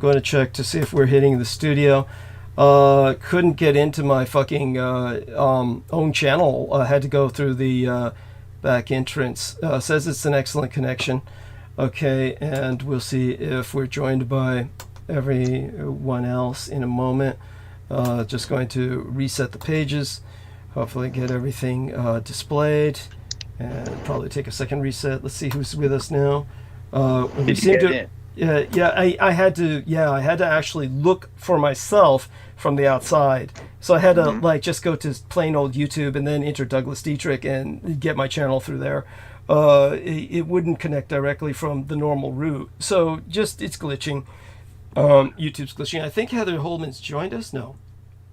Going to check to see if we're hitting the studio. Couldn't get into my fucking own channel. Had to go through the back entrance. Says it's an excellent connection. Okay, and we'll see if we're joined by everyone else in a moment. Just going to reset the pages. Hopefully get everything displayed. And probably take a second reset. Let's see who's with us now. We seem to... I had to actually look for myself from the outside. So I had to just go to plain old YouTube and then enter Douglas Dietrich and get my channel through there. It wouldn't connect directly from the normal route. So just, it's glitching. YouTube's glitching. I think Heather Holman's joined us. No,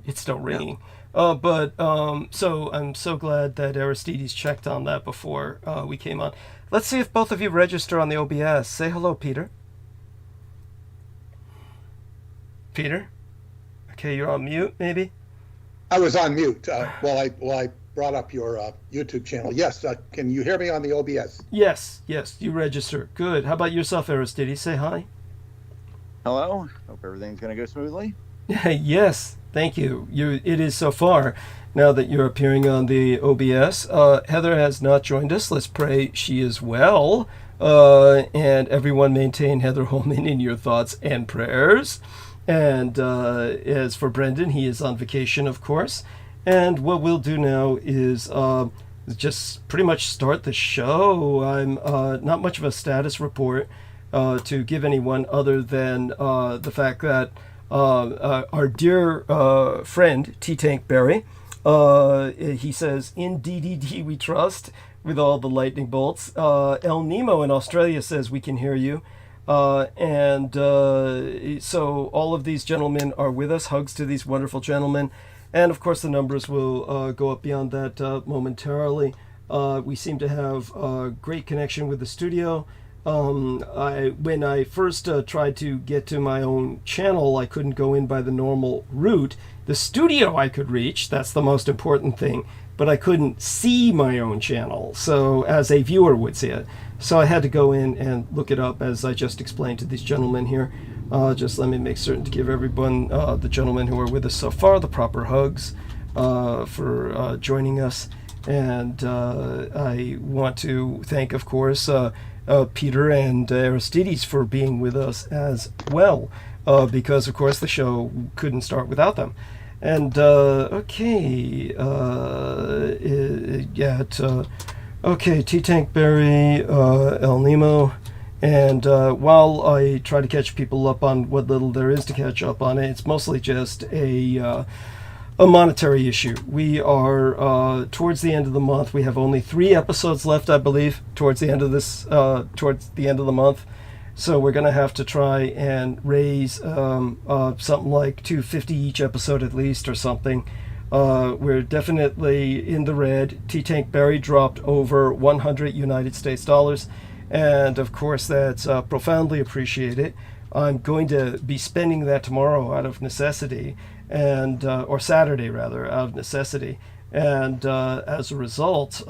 it's still ringing. So I'm so glad that Aristides checked on that before we came on. Let's see if both of you register on the OBS. Say hello, Peter. Peter? Okay, you're on mute, maybe? I was on mute while I brought up your YouTube channel. Yes, can you hear me on the OBS? Yes, you register. Good. How about yourself, Aristides? Say hi. Hello. Hope everything's going to go smoothly. Yes, thank you. It is so far, now that you're appearing on the OBS. Heather has not joined us. Let's pray she is well. And everyone maintain Heather Holman in your thoughts and prayers. And as for Brendan, he is on vacation, of course. And what we'll do now is just pretty much start the show. I'm not much of a status report to give anyone other than the fact that our dear friend, T-Tank Barry, he says, in DDD we trust, with all the lightning bolts. El Nemo in Australia says we can hear you. So all of these gentlemen are with us. Hugs to these wonderful gentlemen. And of course the numbers will go up beyond that momentarily. We seem to have a great connection with the studio. When I first tried to get to my own channel, I couldn't go in by the normal route. The studio I could reach, that's the most important thing, but I couldn't see my own channel, so as a viewer would see it. So I had to go in and look it up, as I just explained to these gentlemen here. Just let me make certain to give everyone, the gentlemen who are with us so far, the proper hugs for joining us. And I want to thank, of course, Peter and Aristides for being with us as well, because, of course, the show couldn't start without them. And, okay, T-Tank Barry, El Nemo, and while I try to catch people up on what little there is to catch up on, it's mostly just a monetary issue. We are towards the end of the month. We have only 3 episodes left, I believe, towards the end of the month. So we're going to have to try and raise something like $250 each episode at least, or something. We're definitely in the red. T-Tank Barry dropped over 100 United States dollars, and of course that's profoundly appreciated. I'm going to be spending that tomorrow out of necessity, and or Saturday rather, out of necessity, and as a result,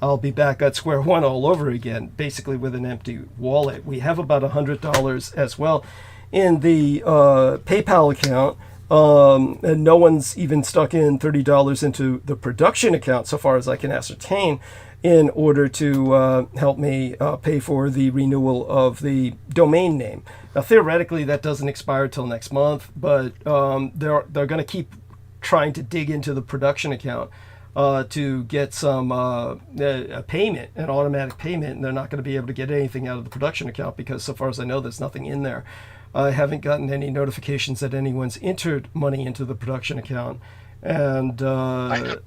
I'll be back at square one all over again, basically with an empty wallet. We have about $100 as well in the PayPal account. And no one's even stuck in $30 into the production account, so far as I can ascertain, in order to help me pay for the renewal of the domain name. Now, theoretically, that doesn't expire till next month, but they're going to keep trying to dig into the production account to get some a payment, an automatic payment, and they're not going to be able to get anything out of the production account because, so far as I know, there's nothing in there. I haven't gotten any notifications that anyone's entered money into the production account. And a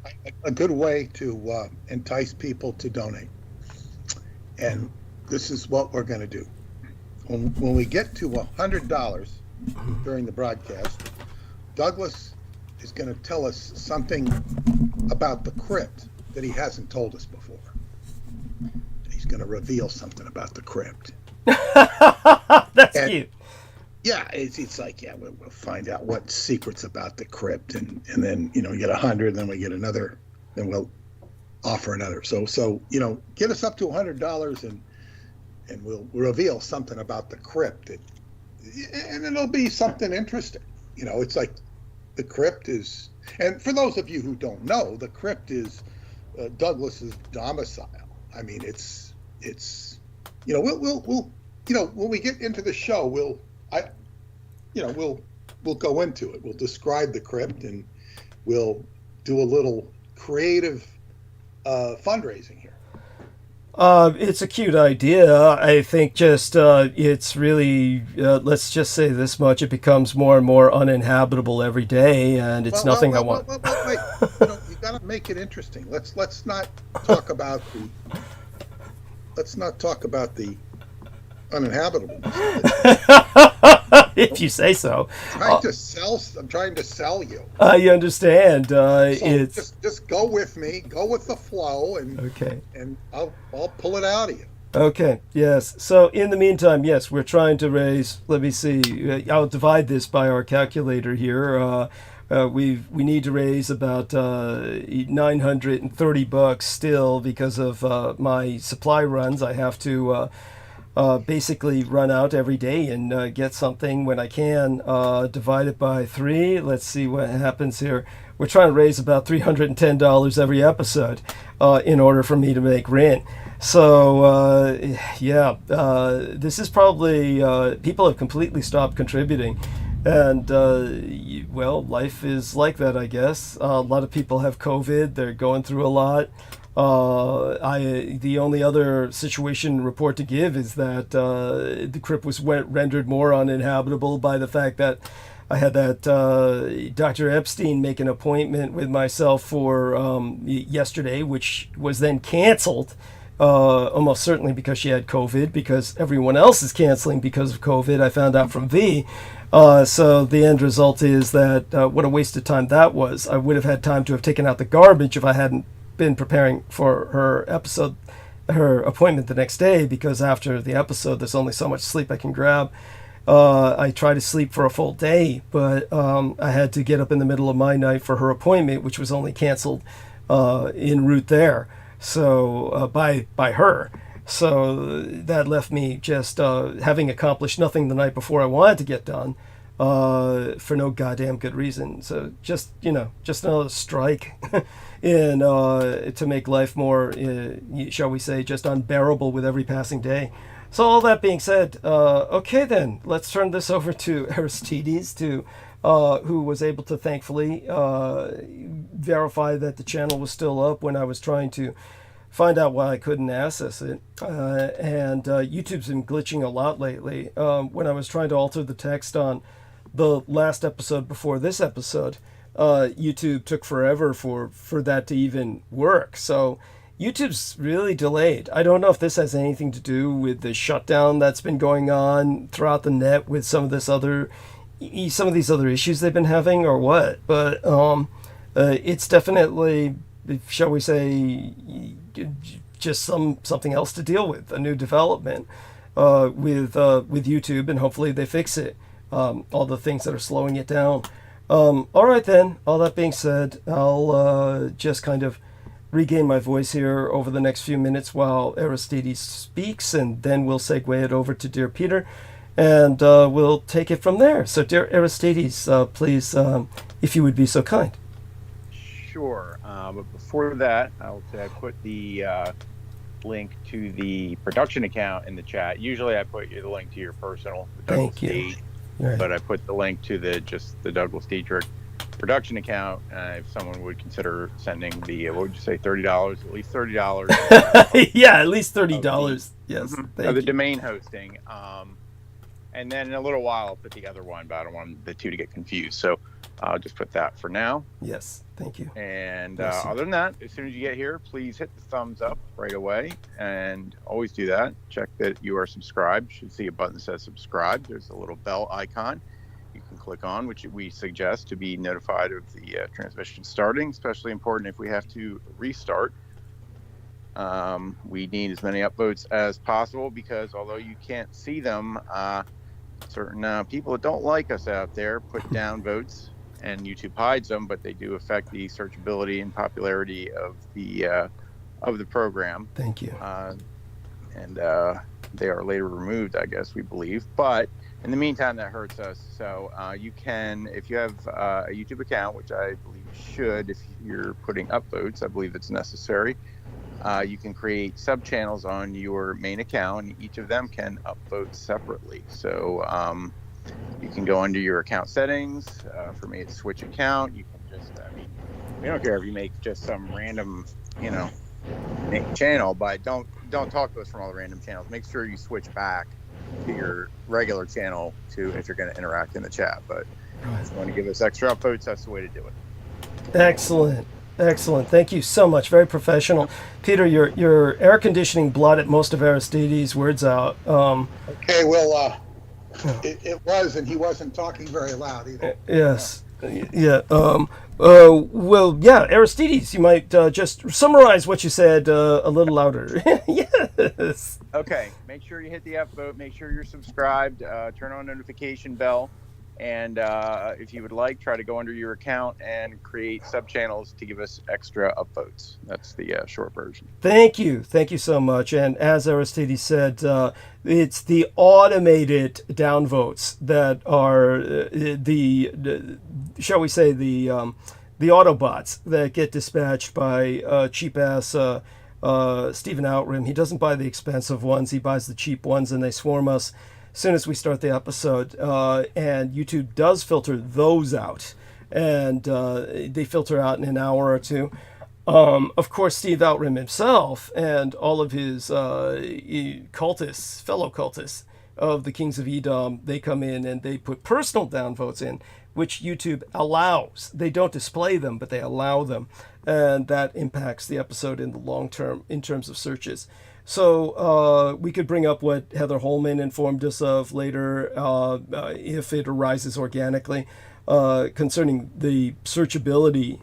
good way to entice people to donate. And this is what we're going to do. When we get to $100 during the broadcast, Douglas is going to tell us something about the crypt that he hasn't told us before. He's going to reveal something about the crypt. That's cute. Yeah, it's like, yeah, we'll find out what secrets about the crypt, and then, you know, we get 100, then we get another, then we'll offer another. So you know, get us up to $100, and we'll reveal something about the crypt and it'll be something interesting. You know, it's like the crypt is, and for those of you who don't know, the crypt is Douglas's domicile. I mean, it's you know, we'll you know, when we get into the show, we'll go into it. We'll describe the crypt, and we'll do a little creative fundraising here. It's a cute idea. I think just it's really, let's just say this much, it becomes more and more uninhabitable every day, and it's nothing I want. Wait. You know, you got to make it interesting. Let's not talk about the uninhabitableness. If you say so. I'm trying to sell you. I understand. So It's just go with me. Go with the flow, and okay. And I'll pull it out of you. Okay, yes. So in the meantime, yes, we're trying to raise, let me see, I'll divide this by our calculator here. We need to raise about $930 still because of my supply runs. I have to basically run out every day and get something when I can. Divide it by 3. Let's see what happens here. We're trying to raise about $310 every episode in order for me to make rent. So, this is probably, people have completely stopped contributing. And, well, life is like that, I guess. A lot of people have COVID. They're going through a lot. The only other situation report to give is that the crypt was rendered more uninhabitable by the fact that I had that Dr. Epstein make an appointment with myself for yesterday, which was then canceled. Almost certainly because she had COVID, because everyone else is canceling because of COVID. I found out from V. So the end result is that what a waste of time that was. I would have had time to have taken out the garbage if I hadn't been preparing for her appointment the next day, because after the episode there's only so much sleep I can grab. I try to sleep for a full day, but I had to get up in the middle of my night for her appointment, which was only canceled en route there. So by her. So that left me just having accomplished nothing the night before I wanted to get done for no goddamn good reason. So just another strike in to make life more, shall we say, just unbearable with every passing day. So all that being said, okay then, let's turn this over to Aristides, who was able to thankfully verify that the channel was still up when I was trying to find out why I couldn't access it. And YouTube's been glitching a lot lately. When I was trying to alter the text on the last episode before this episode, YouTube took forever for that to even work. So YouTube's really delayed. I don't know if this has anything to do with the shutdown that's been going on throughout the net with some of these other issues they've been having or what. But it's definitely, shall we say, just something else to deal with, a new development with YouTube, and hopefully they fix it. All the things that are slowing it down. All right then. All that being said, I'll just kind of regain my voice here over the next few minutes while Aristides speaks, and then we'll segue it over to dear Peter, and we'll take it from there. So, dear Aristides, please, if you would be so kind. Sure. But before that, I'll say I put the link to the production account in the chat. Usually I put the link to your personal, Thank you. Right. But I put the link to the Douglas Dietrich production account. If someone would consider sending the, what would you say, $30, at least $30. Yeah, at least $30. Yes. The domain hosting. And then in a little while, I'll put the other one, but I don't want the two to get confused. So I'll just put that for now. Yes, thank you. And other than that, as soon as you get here, please hit the thumbs up right away. And always do that. Check that you are subscribed. You should see a button that says subscribe. There's a little bell icon you can click on, which we suggest to be notified of the transmission starting. Especially important if we have to restart. We need as many upvotes as possible, because although you can't see them, certain people that don't like us out there put down votes, and YouTube hides them, but they do affect the searchability and popularity of the program. Thank you. And they are later removed, I guess we believe. But In the meantime, that hurts us. So you can, if you have a YouTube account, which I believe you should, if you're putting up votes, I believe it's necessary. You can create sub-channels on your main account, and each of them can upvote separately. So you can go under your account settings. For me, it's switch account. You can just, I mean, we don't care if you make just some random, channel, but don't talk to us from all the random channels. Make sure you switch back to your regular channel if you're going to interact in the chat. But if you want to give us extra upvotes, that's the way to do it. Excellent. Thank you so much. Very professional. Peter, your air conditioning blotted most of Aristides' words out. Okay, well, it was, and he wasn't talking very loud either. Yes. Yeah. Well, yeah, Aristides, you might just summarize what you said a little louder. Yes. Okay. Make sure you hit the upvote. Make sure you're subscribed. Turn on notification bell. And if you would like, try to go under your account and create sub-channels to give us extra upvotes. That's the short version. Thank you so much. And as Aristides said, it's the automated downvotes that are shall we say, the Autobots that get dispatched by cheap-ass Stephen Outram. He doesn't buy the expensive ones. He buys the cheap ones, and they swarm us as soon as we start the episode. And YouTube does filter those out. And they filter out in an hour or two. Of course, Steve Outram himself and all of his cultists, fellow cultists of the Kings of Edom, they come in and they put personal downvotes in, which YouTube allows. They don't display them, but they allow them. And that impacts the episode in the long term in terms of searches. So we could bring up what Heather Holman informed us of later, if it arises organically, concerning the searchability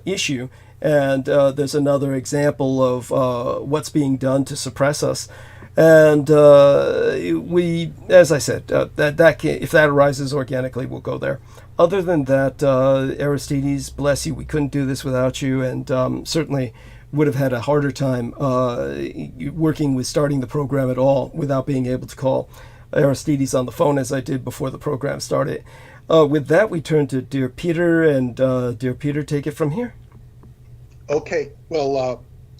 issue. And there's another example of what's being done to suppress us. And we, as I said, if that arises organically, we'll go there. Other than that, Aristides, bless you, we couldn't do this without you, and certainly would have had a harder time working with starting the program at all without being able to call Aristides on the phone as I did before the program started. With that, we turn to Dear Peter, and Dear Peter, take it from here. Okay, well,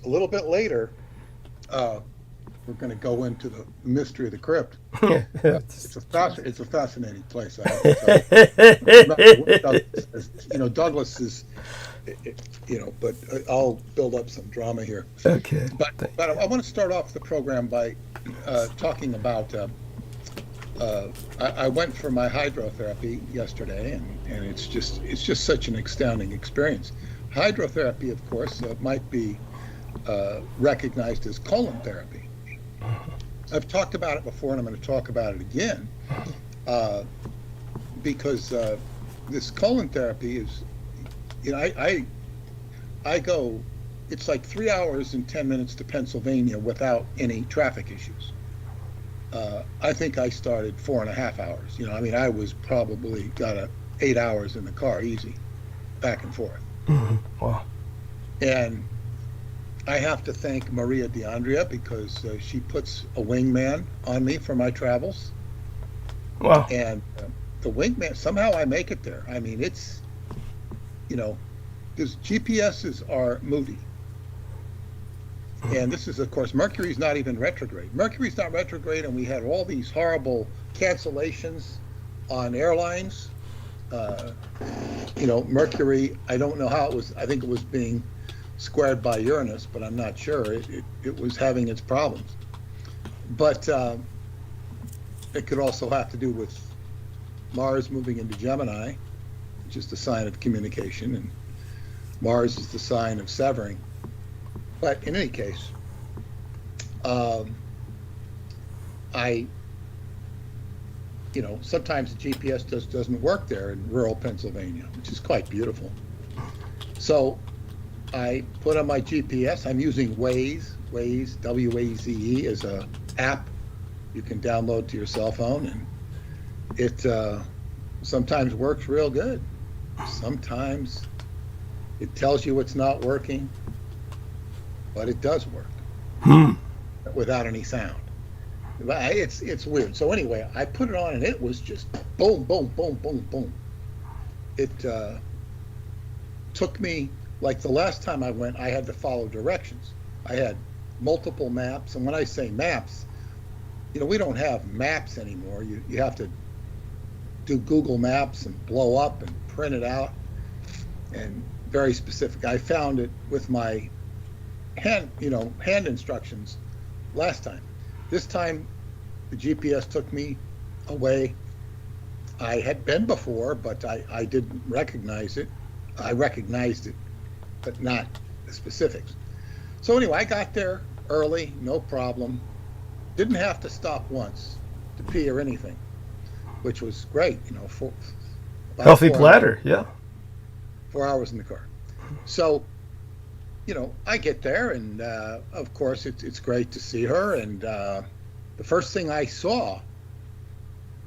a little bit later, we're going to go into the mystery of the crypt. It's a fascinating place. I have to tell you. Douglas is, but I'll build up some drama here. Okay. But I want to start off the program by talking about. I went for my hydrotherapy yesterday, and it's just such an astounding experience. Hydrotherapy, of course, might be recognized as colon therapy. I've talked about it before, and I'm going to talk about it again, because this colon therapy is, I go, it's like 3 hours and 10 minutes to Pennsylvania without any traffic issues. I think I started 4.5 hours. I was probably got 8 hours in the car, easy, back and forth. Mm-hmm. Wow. And I have to thank Maria DeAndrea because she puts a wingman on me for my travels. Wow. And the wingman, somehow I make it there. I mean, it's, because GPSs are moody. And this is, of course, Mercury's not even retrograde. Mercury's not retrograde, and we had all these horrible cancellations on airlines. Mercury, I don't know how it was. I think it was being squared by Uranus, but I'm not sure. It was having its problems. But it could also have to do with Mars moving into Gemini, which is the sign of communication, and Mars is the sign of severing. But in any case, sometimes the GPS doesn't work there in rural Pennsylvania, which is quite beautiful. So I put on my GPS. I'm using Waze, W-A-Z-E, as a app you can download to your cell phone, and it sometimes works real good. Sometimes it tells you it's not working, but it does work without any sound. It's weird. So anyway, I put it on and it was just boom, boom, boom, boom, boom. It took me, like the last time I went, I had to follow directions. I had multiple maps, and when I say maps, we don't have maps anymore. You have to do Google Maps and blow up and print it out, and very specific. I found it with my hand instructions last time. This time, the GPS took me away. I had been before, but I didn't recognize it. I recognized it, but not the specifics. So anyway, I got there early, no problem. Didn't have to stop once to pee or anything, which was great. Healthy bladder, yeah. 4 hours in the car. So, I get there, and of course, it's great to see her. And the first thing I saw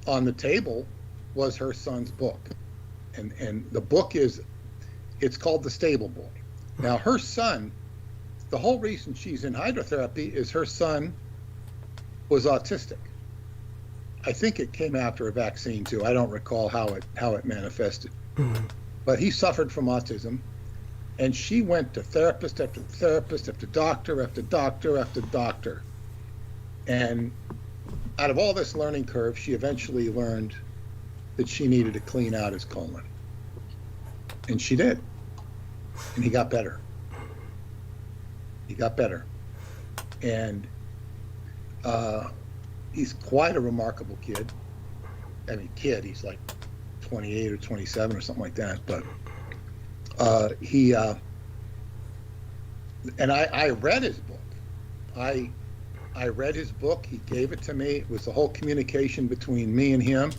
on the table was her son's book, and the book it's called The Stable Boy. Now, her son, the whole reason she's in hydrotherapy is her son was autistic. I think it came after a vaccine too. I don't recall how it manifested, but he suffered from autism, and she went to therapist after therapist after doctor after doctor after doctor, and out of all this learning curve, she eventually learned that she needed to clean out his colon, and she did, and he got better. And he's quite a remarkable kid. I mean, he's like 28 or 27 or something like that. But he and I read his book. I read his book. He gave it to me. It was the whole communication between me and him.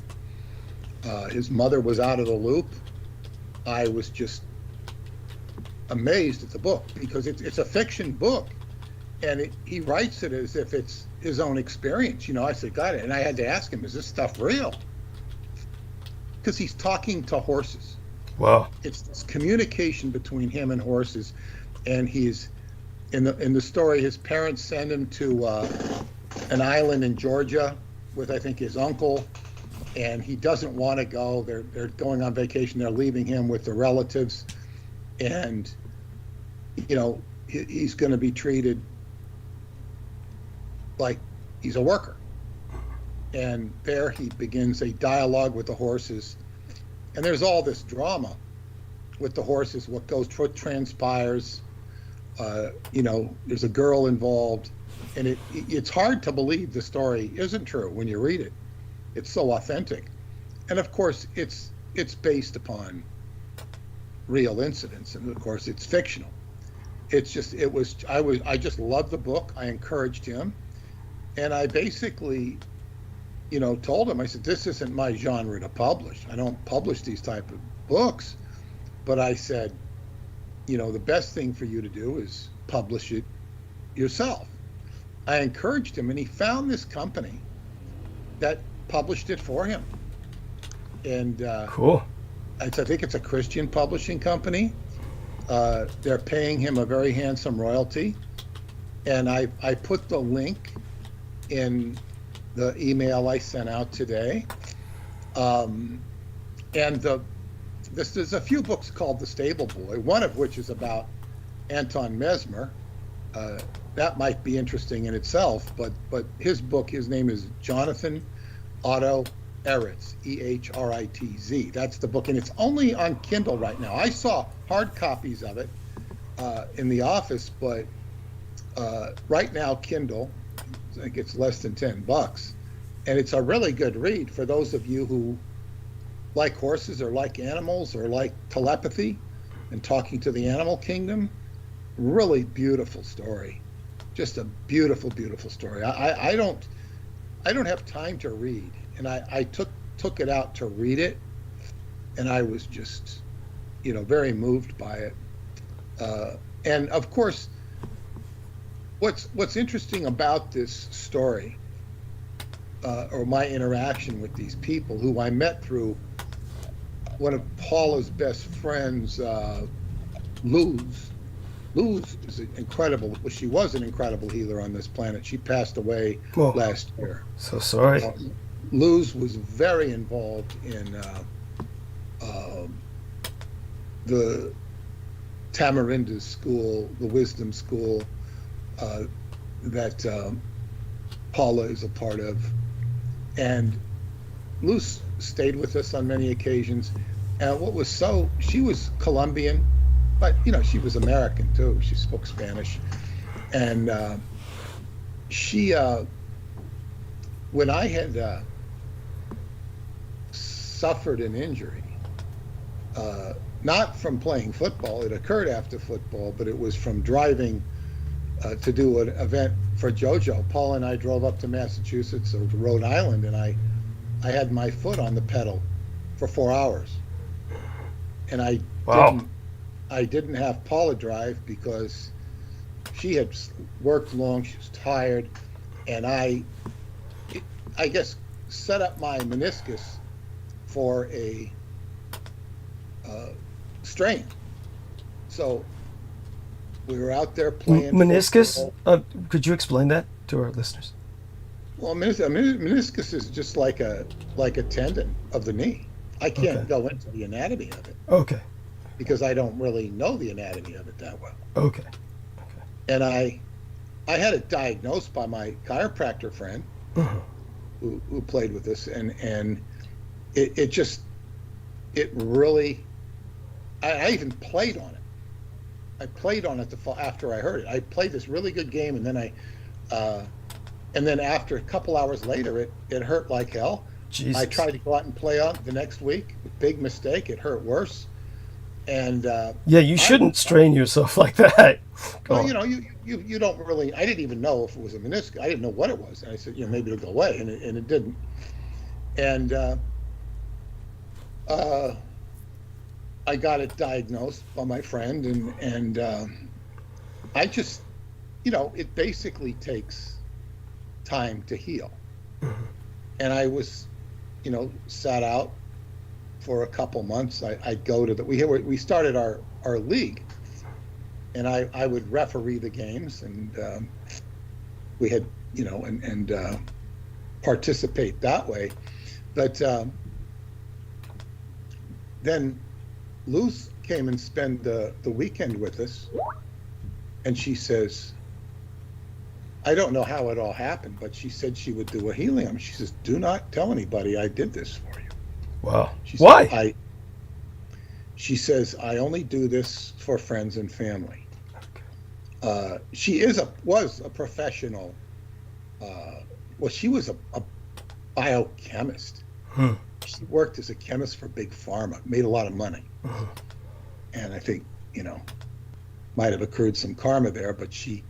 His mother was out of the loop. I was just amazed at the book because it's a fiction book, and he writes it as if it's his own experience. I said, got it. And I had to ask him, is this stuff real? Because he's talking to horses. Wow. It's this communication between him and horses. And he's in the story, his parents send him to an island in Georgia with, I think, his uncle, and he doesn't want to go. They're going on vacation. They're leaving him with the relatives, and he's going to be treated like he's a worker. And there he begins a dialogue with the horses, and there's all this drama with the horses, what transpires. There's a girl involved, and it's hard to believe the story isn't true when you read it. It's so authentic, and of course it's based upon real incidents, and of course it's fictional. I just loved the book. I encouraged him, and I basically told him, I said, this isn't my genre to publish. I don't publish these type of books, but I said, the best thing for you to do is publish it yourself. I encouraged him, and he found this company that published it for him. And cool. I think it's a Christian publishing company. They're paying him a very handsome royalty. And I put the link in the email I sent out today. And there's a few books called The Stable Boy, one of which is about Anton Mesmer. That might be interesting in itself, but his name is Jonathan Otto Eritz, E-H-R-I-T-Z. That's the book, and it's only on Kindle right now. I saw hard copies of it in the office, but right now Kindle, I think it's less than $10, and it's a really good read for those of you who like horses or like animals or like telepathy and talking to the animal kingdom. Really beautiful story, just a beautiful, beautiful story. I don't have time to read, and I took it out to read it, and I was just very moved by it. And of course, what's interesting about this story, or my interaction with these people who I met through one of Paula's best friends, Luz, Luz is an incredible. Well, she was an incredible healer on this planet. She passed away Oh, last year. so sorry. Luz was very involved in the Tamarinda school, the wisdom school that Paula is a part of. And Luz stayed with us on many occasions. And she was Colombian, but, she was American too. She spoke Spanish. And when I had suffered an injury, not from playing football, it occurred after football, but it was from driving to do an event for JoJo. Paul and I drove up to Massachusetts or to Rhode Island, and I had my foot on the pedal for 4 hours. And I didn't have Paula drive because she had worked long, she was tired, and I guess set up my meniscus for a strain. So we were out there playing meniscus. Could you explain that to our listeners? Well, meniscus is just like a tendon of the knee. I can't go into the anatomy of it. Okay. Because I don't really know the anatomy of it that well. Okay. And I had it diagnosed by my chiropractor friend who played with us, and it really. I even played on it. I played on it after I heard it. I played this really good game, and then and then after a couple hours later, it hurt like hell. Jesus. I tried to go out and play on it the next week. Big mistake. It hurt worse. And yeah, you shouldn't strain yourself like that. Well, you don't really. I didn't even know if it was a meniscus. I didn't know what it was. And I said, maybe it'll go away, and it didn't. And I got it diagnosed by my friend, and I just, it basically takes time to heal. And I was, sat out for a couple months. I'd go to we started our league, and I would referee the games, and we had, and participate that way. But then Luz came and spent the weekend with us, and she says, I don't know how it all happened, but she said she would do a healing on me. She says, do not tell anybody I did this for you. Wow. Why? She says, I only do this for friends and family. She was a professional. She was a biochemist. She worked as a chemist for Big Pharma, made a lot of money. And I think, might have accrued some karma there, but she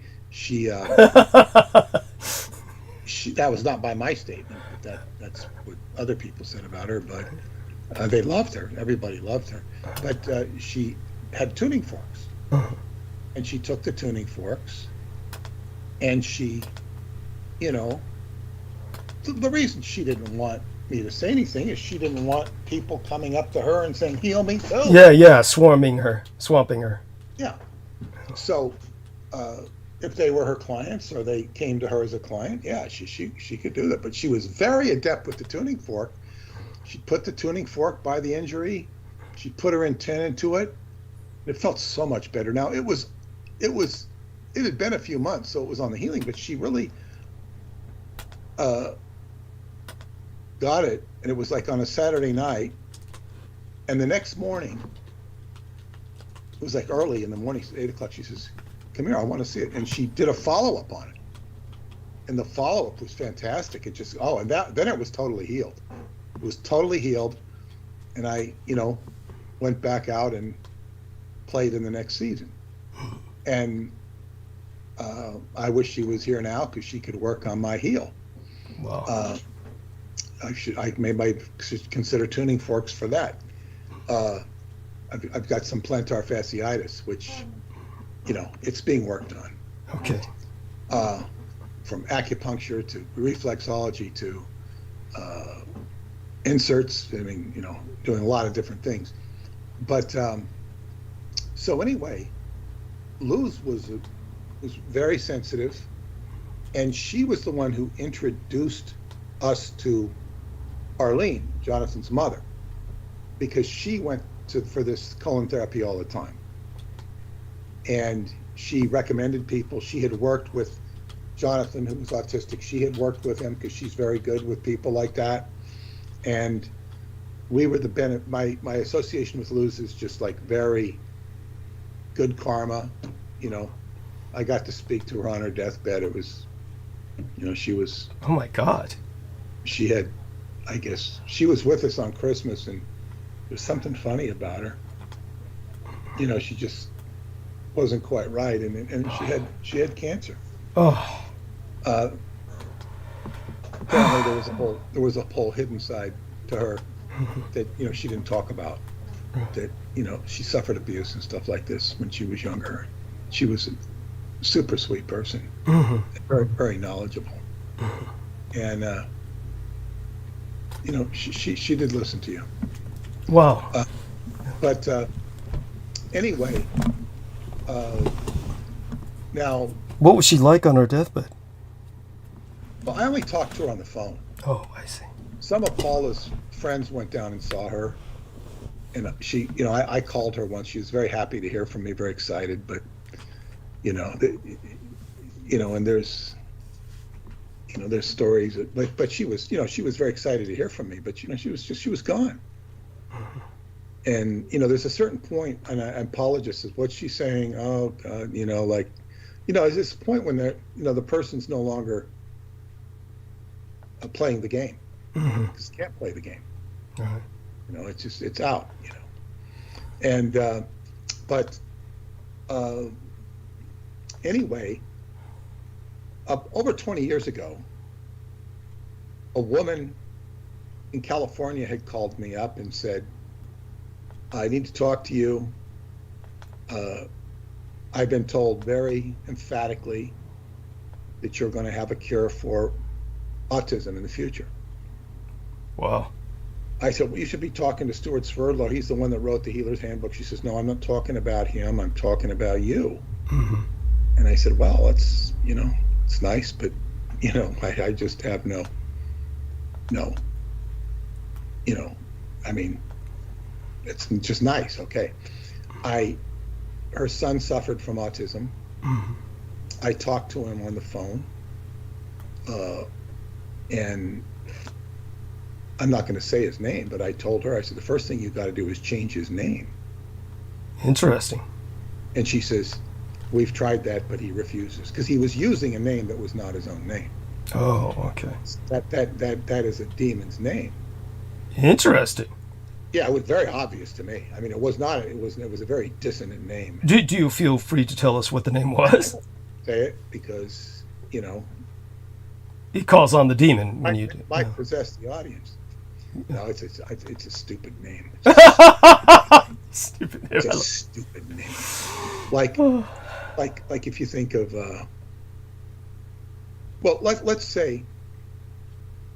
that was not by my statement, but that's what other people said about her. But they loved her. Everybody loved her. But she had tuning forks, and she took the tuning forks, and she, the reason she didn't want me to say anything is she didn't want people coming up to her and saying, heal me too. Yeah, swamping her. Yeah. So if they were her clients or they came to her as a client, yeah, she could do that. But she was very adept with the tuning fork. She put the tuning fork by the injury. She put her antenna into it. It felt so much better. Now it had been a few months, so it was on the healing, but she really got it, and it was like on a Saturday night, and the next morning, it was like early in the morning, 8 o'clock, she says, come here, I want to see it. And she did a follow-up on it, and the follow-up was fantastic. It just, and then it was totally healed. It was totally healed, and I, went back out and played in the next season. And I wish she was here now because she could work on my heel. Wow. I maybe consider tuning forks for that. I've got some plantar fasciitis, which, it's being worked on. Okay. From acupuncture to reflexology to inserts. Doing a lot of different things. But so anyway, Luz was very sensitive, and she was the one who introduced us to Arlene, Jonathan's mother, because she went for this colon therapy all the time. And she recommended people. She had worked with Jonathan, who was autistic. She had worked with him because she's very good with people like that. And we were my association with Luz is just like very good karma. You know, I got to speak to her on her deathbed. It was, you know, she was. Oh my God. She had, I guess, she was with us on Christmas, and there's something funny about her. You know, she just wasn't quite right, and she had cancer. Oh. Apparently there was a whole hidden side to her that, you know, she didn't talk about. That, you know, she suffered abuse and stuff like this when she was younger. She was a super sweet person, very, very knowledgeable, and you know, she did listen to you. Wow. But anyway, now. What was she like on her deathbed? Well, I only talked to her on the phone. Oh, I see. Some of Paula's friends went down and saw her, and she, you know, I called her once. She was very happy to hear from me, very excited. But, you know, and there's stories. But she was, you know, she was very excited to hear from me. But, you know, she was gone. And, you know, there's a certain point, and Paula just says, what's she saying? Oh, God, you know, like, you know, there's this point when the person's no longer playing the game, because you can't play the game. You know, it's out, you know. And but anyway, over 20 years ago, a woman in California had called me up and said, I need to talk to you. I've been told very emphatically that you're going to have a cure for autism in the future. Wow. I said, well, you should be talking to Stuart Sverdlow. He's the one that wrote the Healer's Handbook. She says, no, I'm not talking about him. I'm talking about you. And I said, well, it's, you know, it's nice, but, you know, I just have no, you know, I mean, it's just nice. Okay. Her son suffered from autism. I talked to him on the phone. And I'm not going to say his name, but I told her, I said, the first thing you got to do is change his name. Interesting. And she says, we've tried that, but he refuses, because he was using a name that was not his own name. Oh, okay. That is a demon's name. Interesting. Yeah, it was very obvious to me. I mean, it was a very dissonant name. Do you feel free to tell us what the name was? Say it, because, you know, It calls on the demon when you do. Might possess the audience. No, it's a stupid name. Stupid name. It's a stupid name. Like if you think of, well, let's say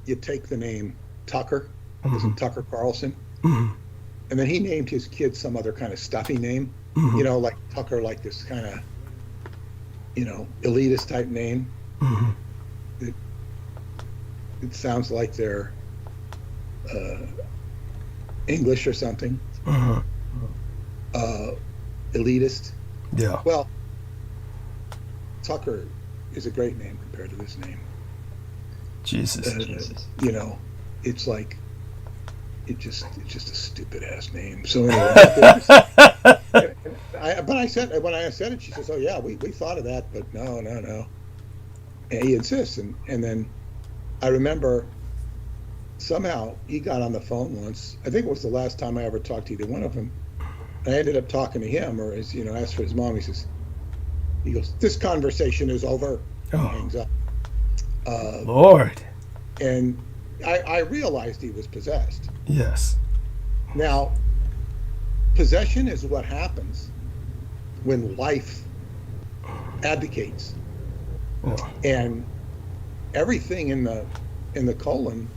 you take the name Tucker, isn't Tucker Carlson, and then he named his kid some other kind of stuffy name, you know, like Tucker, like this kind of, you know, elitist type name. It sounds like they're English or something. Elitist. Yeah. Well, Tucker is a great name compared to this name. Jesus. You know, it's like it's just a stupid ass name. So anyway, when I said it, she says, "Oh yeah, we thought of that, but no." And he insists, and then I remember somehow he got on the phone once. I think it was the last time I ever talked to either one of them. I ended up talking to him, or as you know, asked for his mom. He goes, "This conversation is over." Oh. He hangs up. Lord. And I realized he was possessed. Yes. Now, possession is what happens when life abdicates, and everything in the colon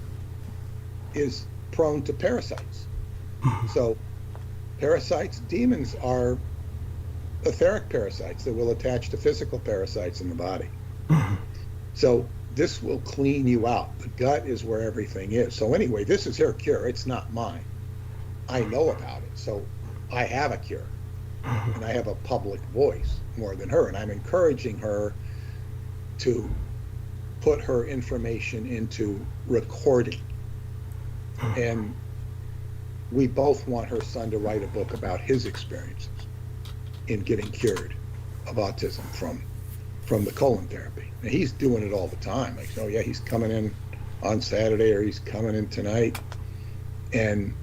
is prone to parasites. So parasites, demons are etheric parasites that will attach to physical parasites in the body. So this will clean you out. The gut is where everything is. So anyway, this is her cure. It's not mine. I know about it. So I have a cure. And I have a public voice more than her. And I'm encouraging her to put her information into recording. And we both want her son to write a book about his experiences in getting cured of autism from the colon therapy. And he's doing it all the time. Like, oh yeah, he's coming in on Saturday, or he's coming in tonight. And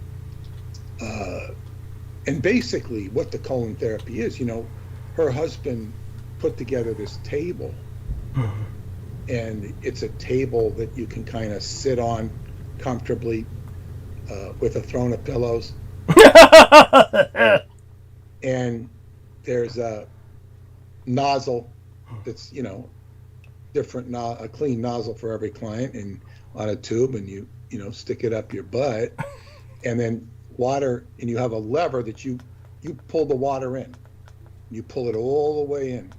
basically what the colon therapy is, her husband put together this table, and it's a table that you can kind of sit on comfortably with a throne of pillows. And there's a nozzle that's, different, a clean nozzle for every client, and on a tube, and you stick it up your butt, and then water, and you have a lever that you pull the water in. You pull it all the way in,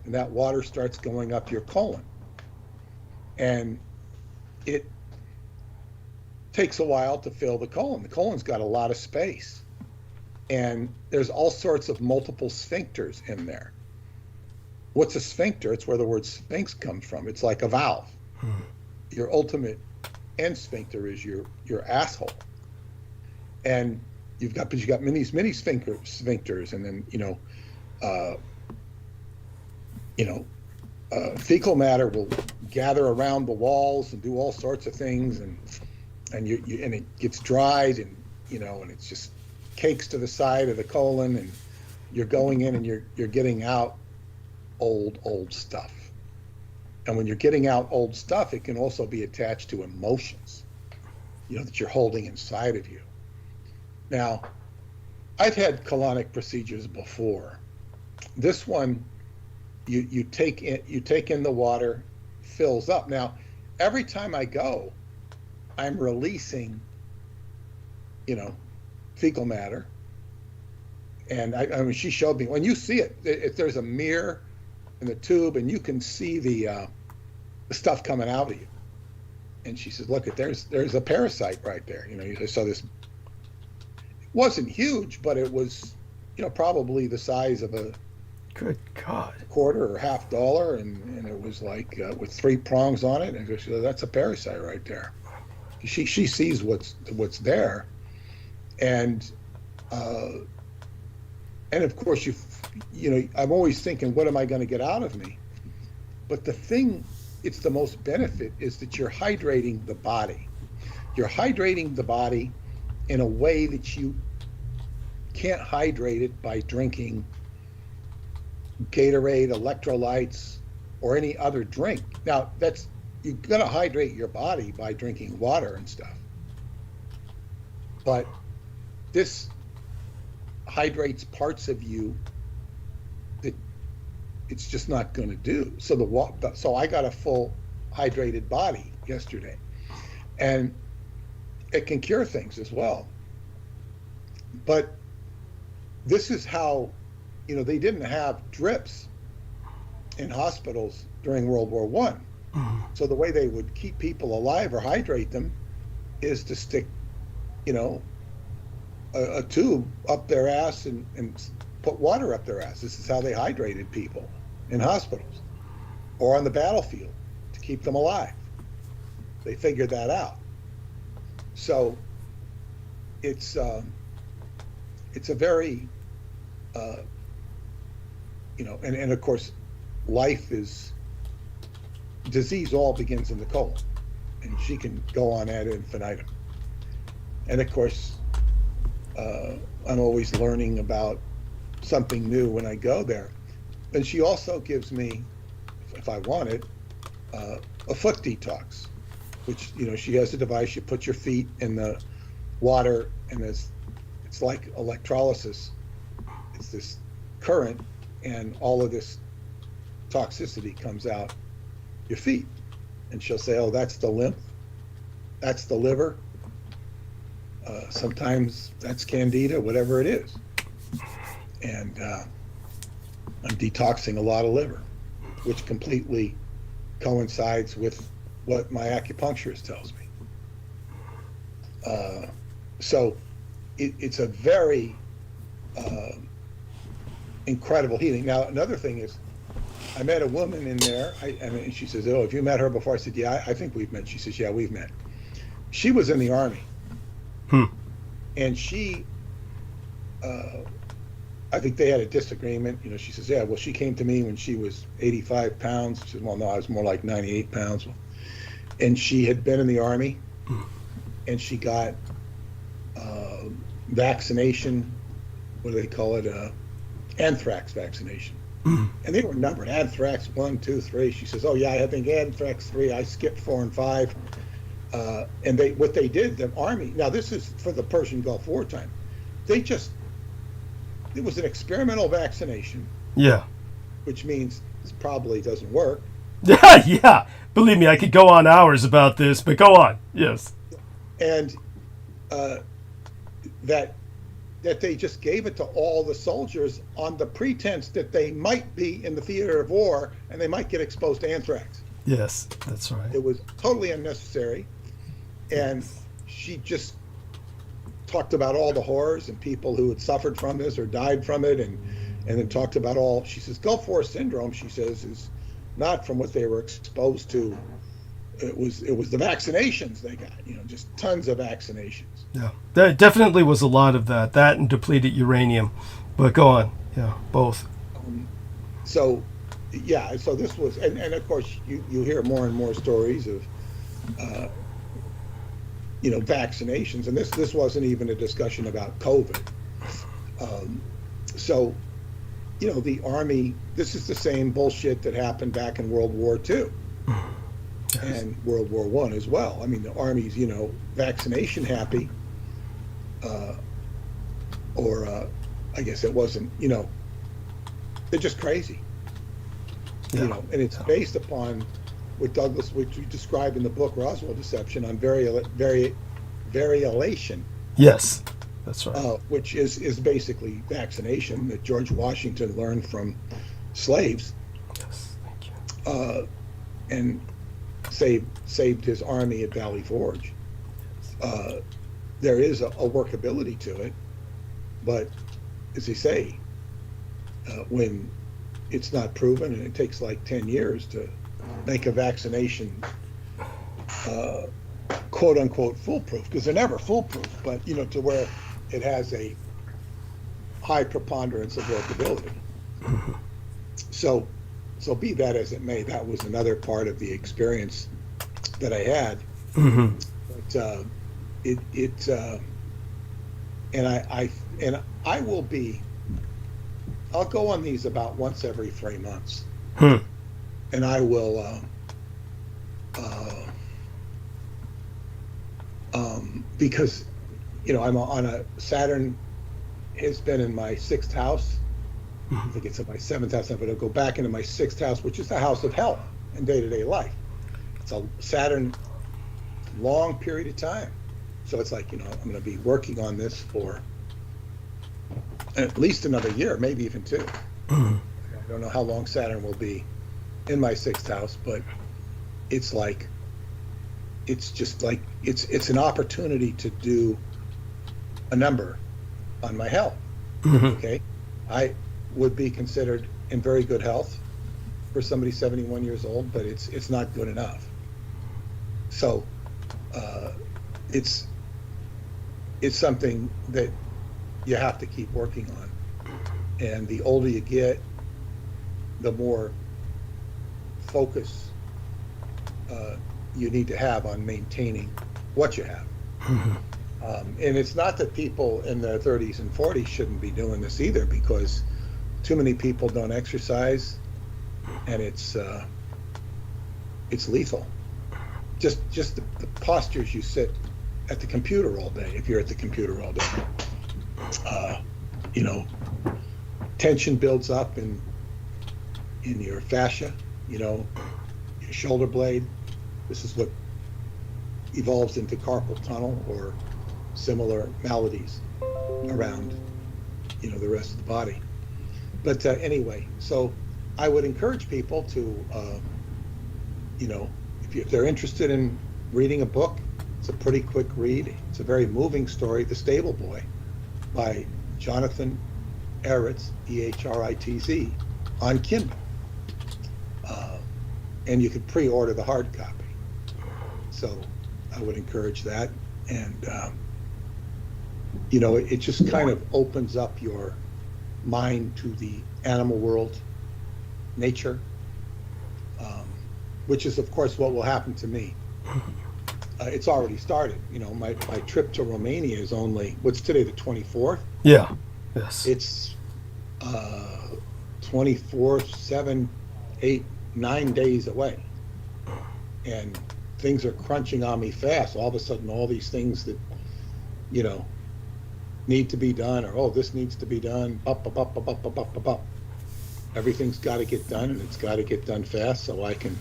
and that water starts going up your colon. And it takes a while to fill the colon. The colon's got a lot of space. And there's all sorts of multiple sphincters in there. What's a sphincter? It's where the word sphinx comes from. It's like a valve. Your ultimate end sphincter is your asshole. And you've got many sphincters, and then fecal matter will gather around the walls and do all sorts of things, and it gets dried, and and it's just cakes to the side of the colon, and you're going in and you're getting out old stuff. And when you're getting out old stuff, it can also be attached to emotions, that you're holding inside of you. Now, I've had colonic procedures before. This one, you take in the water, fills up. Now, every time I go, I'm releasing, fecal matter. And I mean, she showed me, when you see it, if there's a mirror in the tube, and you can see the stuff coming out of you. And she says, look, there's a parasite right there. I saw this. It wasn't huge, but it was, probably the size of a Good God. quarter or $50, and it was like with 3 prongs on it. And she said, that's a parasite right there. She sees what's there, and of course I'm always thinking, what am I going to get out of me? But the thing, it's the most benefit, is that you're hydrating the body. You're hydrating the body in a way that you can't hydrate it by drinking Gatorade, electrolytes, or any other drink. Now, you're going to hydrate your body by drinking water and stuff. But this hydrates parts of you that it's just not going to do. So I got a full hydrated body yesterday, and it can cure things as well. But this is how, they didn't have drips in hospitals during World War I. So the way they would keep people alive or hydrate them is to stick, a tube up their ass and put water up their ass. This is how they hydrated people in hospitals or on the battlefield to keep them alive. They figured that out. So it's a very, and of course, disease all begins in the colon, and she can go on ad infinitum. And of course, I'm always learning about something new when I go there. And she also gives me, if I want it, a foot detox, which, she has a device. You put your feet in the water, and it's like electrolysis. It's this current, and all of this toxicity comes out your feet. And she'll say, oh, that's the lymph, that's the liver, sometimes that's candida, whatever it is. And I'm detoxing a lot of liver, which completely coincides with what my acupuncturist tells me. So it's a very incredible healing. Now, another thing is, I met a woman in there. I mean, she says, "Oh, have you met her before?" I said, "Yeah, I think we've met." She says, "Yeah, we've met." She was in the Army, and she, I think they had a disagreement. You know, she says, "Yeah, well, she came to me when she was 85 pounds." She said, "Well, no, I was more like 98 pounds." And she had been in the Army, and she got vaccination. What do they call it? Anthrax vaccination. And they were numbered: anthrax 1, 2, 3. She says, "Oh yeah, I think anthrax 3. I skipped 4 and 5." And what they did, the Army. Now this is for the Persian Gulf War time. It was an experimental vaccination. Yeah. Which means this probably doesn't work. Yeah, yeah. Believe me, I could go on hours about this, but go on. Yes. And that they just gave it to all the soldiers on the pretense that they might be in the theater of war and they might get exposed to anthrax. Yes, that's right. It was totally unnecessary. And she just talked about all the horrors and people who had suffered from this or died from it, and then talked about all. She says Gulf War syndrome, she says, is not from what they were exposed to. It was the vaccinations they got, just tons of vaccinations. Yeah, there definitely was a lot of that and depleted uranium. But go on. Yeah, both. So this was, and of course you hear more and more stories of vaccinations, and this wasn't even a discussion about COVID. So the Army, this is the same bullshit that happened back in World War II. Yes. And World War I as well. I mean, the Army's, vaccination happy, I guess it wasn't, they're just crazy. Yeah. And it's based upon what which we describe in the book Roswell Deception, on variolation. Yes, that's right. Which is basically vaccination that George Washington learned from slaves. Yes, thank you. And saved his army at Valley Forge. There is a workability to it, but as they say, when it's not proven, and it takes like 10 years to make a vaccination quote unquote foolproof, because they're never foolproof, but to where it has a high preponderance of workability. So be that as it may, that was another part of the experience that I had. But I'll go on these about once every 3 months, and I will because I'm on a Saturn has been in my 6th house. I think it's in my 7th house, but I'll go back into my 6th house, which is the house of health and day-to-day life. It's a Saturn long period of time. So it's like, I'm going to be working on this for at least another year, maybe even 2. I don't know how long Saturn will be in my 6th house, but it's an opportunity to do a number on my health. Okay. I would be considered in very good health for somebody 71 years old, but it's not good enough. So it's something that you have to keep working on, and the older you get, the more focus you need to have on maintaining what you have. And it's not that people in their 30s and 40s shouldn't be doing this either, because too many people don't exercise, and it's lethal. Just the postures you sit at the computer all day, if you're at the computer all day, tension builds up in your fascia, your shoulder blade. This is what evolves into carpal tunnel or similar maladies around, the rest of the body. But anyway, so I would encourage people to, if they're interested in reading a book, it's a pretty quick read. It's a very moving story, The Stable Boy, by Jonathan Ehritz, Ehritz, on Kindle. And you could pre-order the hard copy. So I would encourage that. And, it just kind of opens up your mind to the animal world, nature, which is, of course, what will happen to me. It's already started. My trip to Romania is only, what's today, the 24th? Yeah. Yes. It's 24, 7, 8, 9 days away. And things are crunching on me fast. All of a sudden, all these things that, need to be done, or, this needs to be done, everything's got to get done, and it's got to get done fast so I can,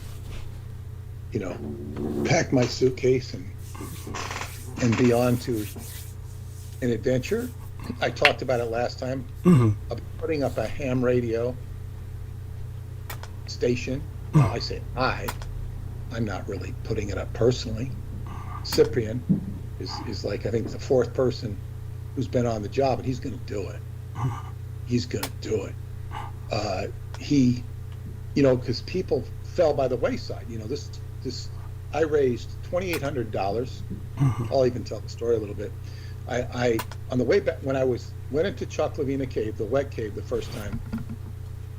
pack my suitcase and be on to an adventure. I talked about it last time. Mm-hmm. I'll be putting up a ham radio station. Well, I say I'm not really putting it up personally. Cyprian is like, I think, the fourth person who's been on the job, and he's going to do it. He's going to do it. Because people fell by the wayside. I raised $2,800. Mm-hmm. I'll even tell the story a little bit. I on the way back, when I went into Choklavina Cave, the wet cave, the first time,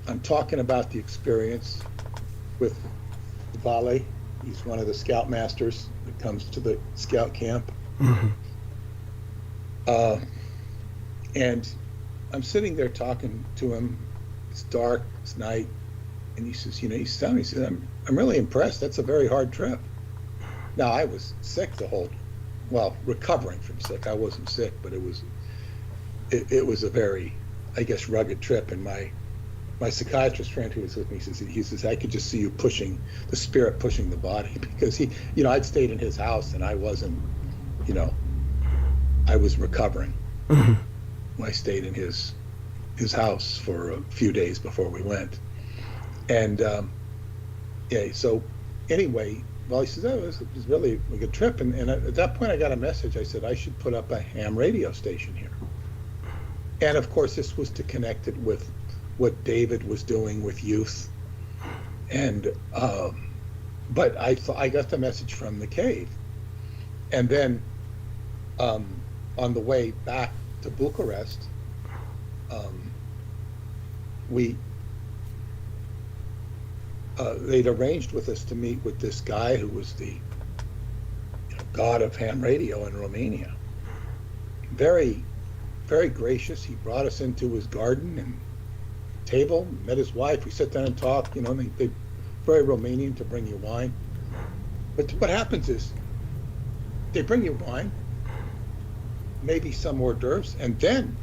I'm talking about the experience with Vale. He's one of the scoutmasters that comes to the scout camp. Mm-hmm. And I'm sitting there talking to him. It's dark, it's night, and he says, he's telling me, he says, I'm really impressed. That's a very hard trip. Now, I was sick recovering from sick. I wasn't sick, but it was a very, I guess, rugged trip. And my psychiatrist friend who was with me he says, I could just see you pushing the spirit, pushing the body, because I'd stayed in his house and I wasn't, I was recovering. Mm-hmm. I stayed in his house for a few days before we went. And so anyway, he says, it was really a good trip. And at that point I got a message. I said, I should put up a ham radio station here. And of course this was to connect it with what David was doing with youth. And but I got the message from the cave. And then on the way back to Bucharest, they'd arranged with us to meet with this guy who was the god of ham radio in Romania. Very, very gracious. He brought us into his garden and table, met his wife. We sat down and talked. They very Romanian to bring you wine. But what happens is they bring you wine, maybe some hors d'oeuvres, and then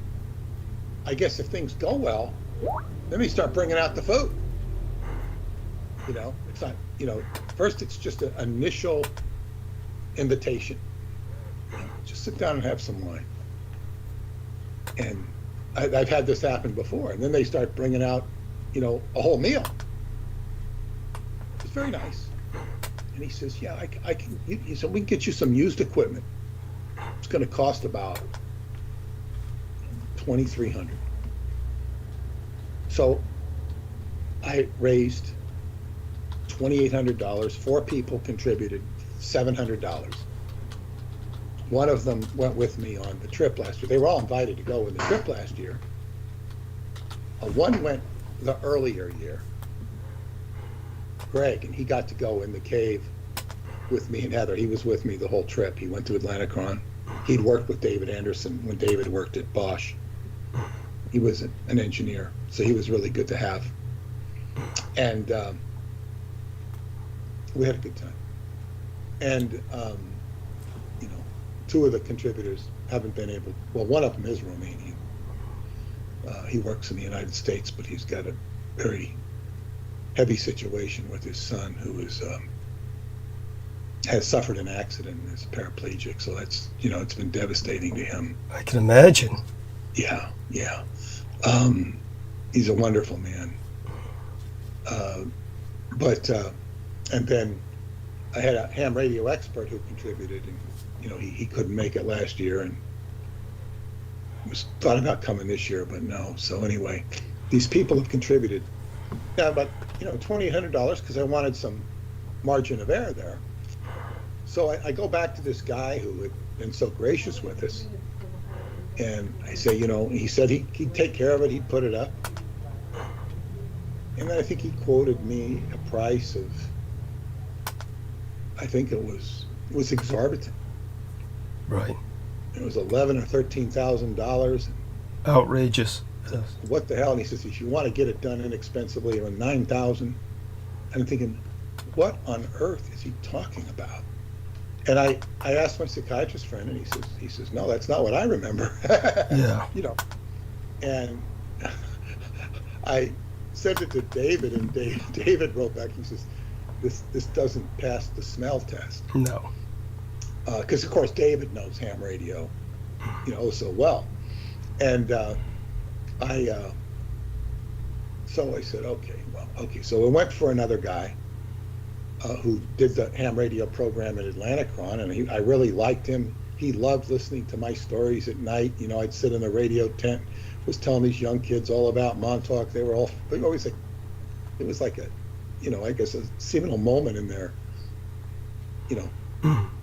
I guess if things go well, then they start bringing out the food. It's not, first it's just an initial invitation. Just sit down and have some wine. And I've had this happen before. And then they start bringing out, a whole meal. It's very nice. And he says, yeah, I can, he said, we can get you some used equipment. It's going to cost about $2,300. So I raised $2,800. 4 people contributed $700. One of them went with me on the trip last year. They were all invited to go on the trip last year. One went the earlier year, Greg, and he got to go in the cave with me and Heather. He was with me the whole trip. He went to Atlanticron. He'd worked with David Anderson when David worked at Bosch. He was an engineer, so he was really good to have. And we had a good time. And, 2 of the contributors haven't been able, one of them is Romanian. He works in the United States, but he's got a very heavy situation with his son who has suffered an accident and is paraplegic. So that's, it's been devastating to him. I can imagine. Yeah. he's a wonderful man. But and then I had a ham radio expert who contributed, and he couldn't make it last year, and was thought about coming this year, but no. So anyway, these people have contributed. Yeah, about $2,800 because I wanted some margin of error there. So I go back to this guy who had been so gracious with us, and I say, he said he'd take care of it, he'd put it up. And then I think he quoted me a price of, I think it was exorbitant. Right. It was $11,000 or $13,000. Outrageous. Yes. What the hell? And he says, if you want to get it done inexpensively, or $9,000. And I'm thinking, what on earth is he talking about? And I asked my psychiatrist friend, and he says, no, that's not what I remember. Yeah. And I sent it to David, and David wrote back. He says, this doesn't pass the smell test. No. Because of course David knows ham radio, so well. And so I said, okay. So we went for another guy who did the ham radio program at Atlanticron, and I really liked him. He loved listening to my stories at night. I'd sit in the radio tent, was telling these young kids all about Montauk. They always like, it was like a, I guess a seminal moment in their,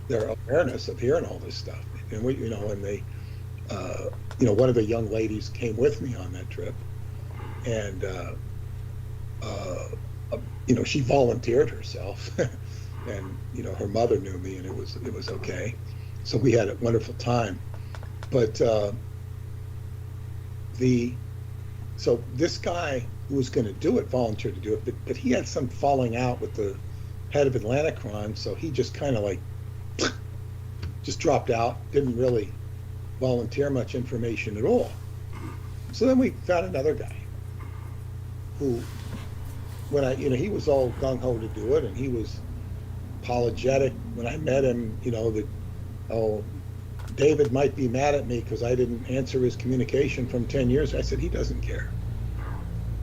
their awareness of hearing all this stuff. And we, and they, one of the young ladies came with me on that trip, and she volunteered herself, and her mother knew me, and it was okay. So we had a wonderful time. But so this guy who was going to do it volunteered to do it, but he had some falling out with the head of Atlanticron, so he just kind of like just dropped out, didn't really volunteer much information at all. So then we found another guy who, when he was all gung-ho to do it, and he was apologetic. When I met him, David might be mad at me because I didn't answer his communication from 10 years. I said, he doesn't care.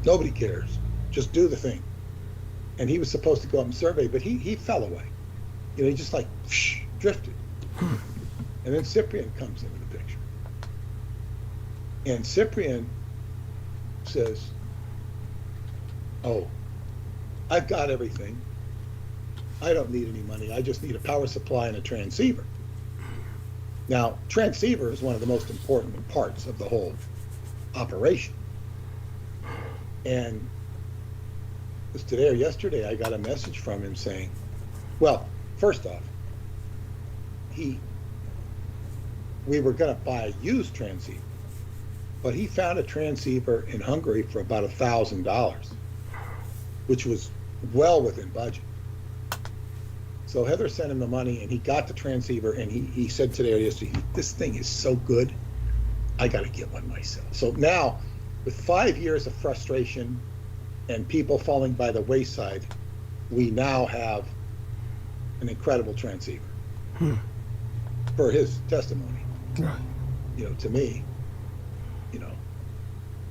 Nobody cares. Just do the thing. And he was supposed to go up and survey, but he fell away. He just like drifted. And then Cyprian comes into the picture. And Cyprian says, oh, I've got everything. I don't need any money. I just need a power supply and a transceiver. Now, transceiver is one of the most important parts of the whole operation. And it was today or yesterday, I got a message from him saying, well, first off, we were going to buy a used transceiver, but he found a transceiver in Hungary for about $1,000, which was well within budget. So Heather sent him the money, and he got the transceiver, and he said today or yesterday, this thing is so good, I got to get one myself. So now, with 5 years of frustration and people falling by the wayside, we now have an incredible transceiver. Per his testimony. Right. To me,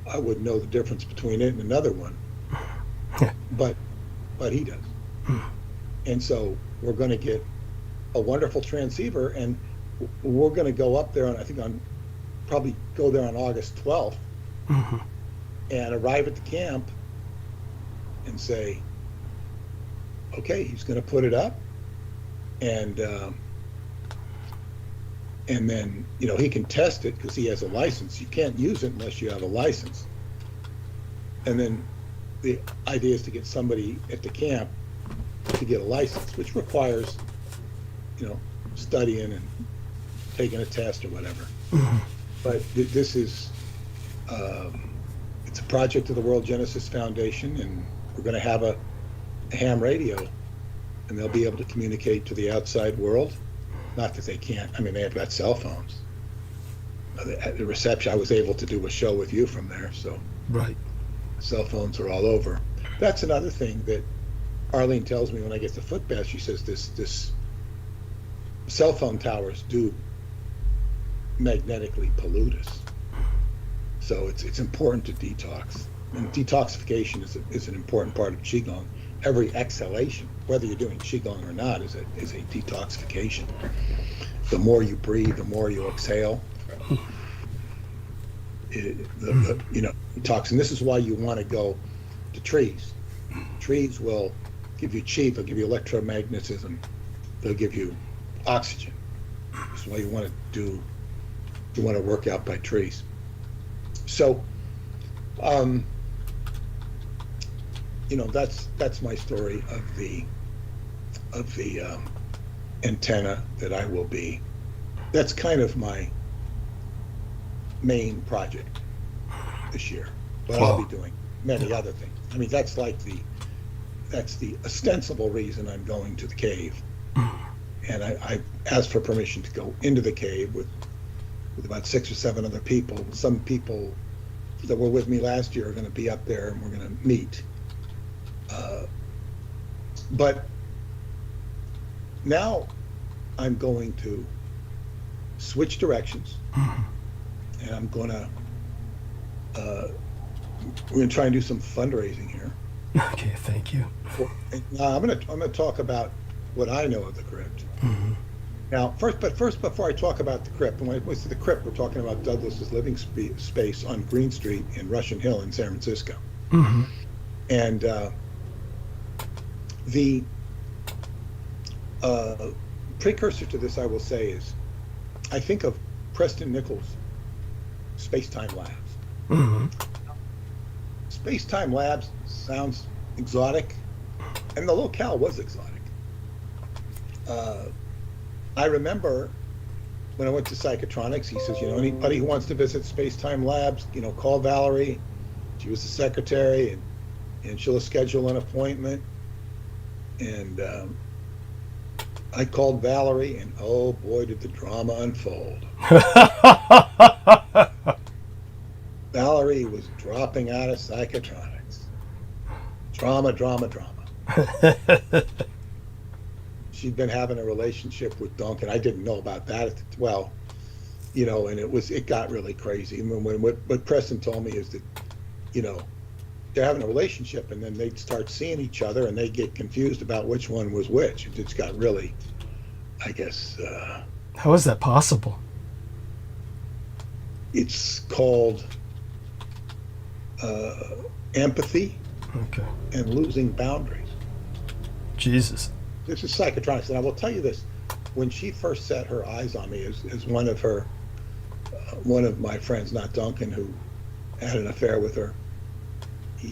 I wouldn't know the difference between it and another one, but he does. And so we're going to get a wonderful transceiver, and we're going to go up there probably go there on August 12th, and arrive at the camp and say, okay, he's going to put it up, and then he can test it because he has a license. You can't use it unless you have a license. And then the idea is to get somebody at the camp to get a license, which requires studying and taking a test or whatever. But this is it's a project of the World Genesis Foundation, and we're going to have a ham radio, and they'll be able to communicate to the outside world. Not that they can't. I mean, they have got cell phones. At the reception, I was able to do a show with you from there. So right, cell phones are all over. That's another thing that Arlene tells me when I get the foot bath. She says this cell phone towers do magnetically pollute us. So it's important to detox. And detoxification is an important part of Qigong. Every exhalation, whether you're doing Qigong or not, is a detoxification. The more you breathe, the more you exhale. Detox. And this is why you want to go to trees. Trees will give you chi, they'll give you electromagnetism, they'll give you oxygen. That's why you want to work out by trees. So, that's my story of the antenna that I will be. That's kind of my main project this year, but I'll be doing many other things. I mean, that's the ostensible reason I'm going to the cave. And I asked for permission to go into the cave with about 6 or 7 other people. Some people that were with me last year are going to be up there, and we're going to meet. But now I'm going to switch directions, and I'm going to we're going to try and do some fundraising here. Okay, thank you. I'm going to talk about what I know of the crypt. Now, first, before I talk about the crypt, and when I say the crypt, we're talking about Douglas's living space on Green Street in Russian Hill in San Francisco. And the precursor to this, I will say, is I think of Preston Nichols' Space-Time Labs. Space-Time Labs sounds exotic, and the locale was exotic. I remember when I went to Psychotronics, he says, anybody who wants to visit Space-Time Labs, call Valerie. She was the secretary, and she'll schedule an appointment. And I called Valerie, and oh boy, did the drama unfold. Valerie was dropping out of Psychotronics. Drama. She'd been having a relationship with Duncan. I didn't know about that and it got really crazy. I mean, what Preston told me is that, they're having a relationship, and then they'd start seeing each other, and they'd get confused about which one was which. It just got really, I guess. How is that possible? It's called empathy and losing boundaries. Jesus. This is Psychotronics, and I will tell you this: when she first set her eyes on me as one of my friends, not Duncan, who had an affair with her. He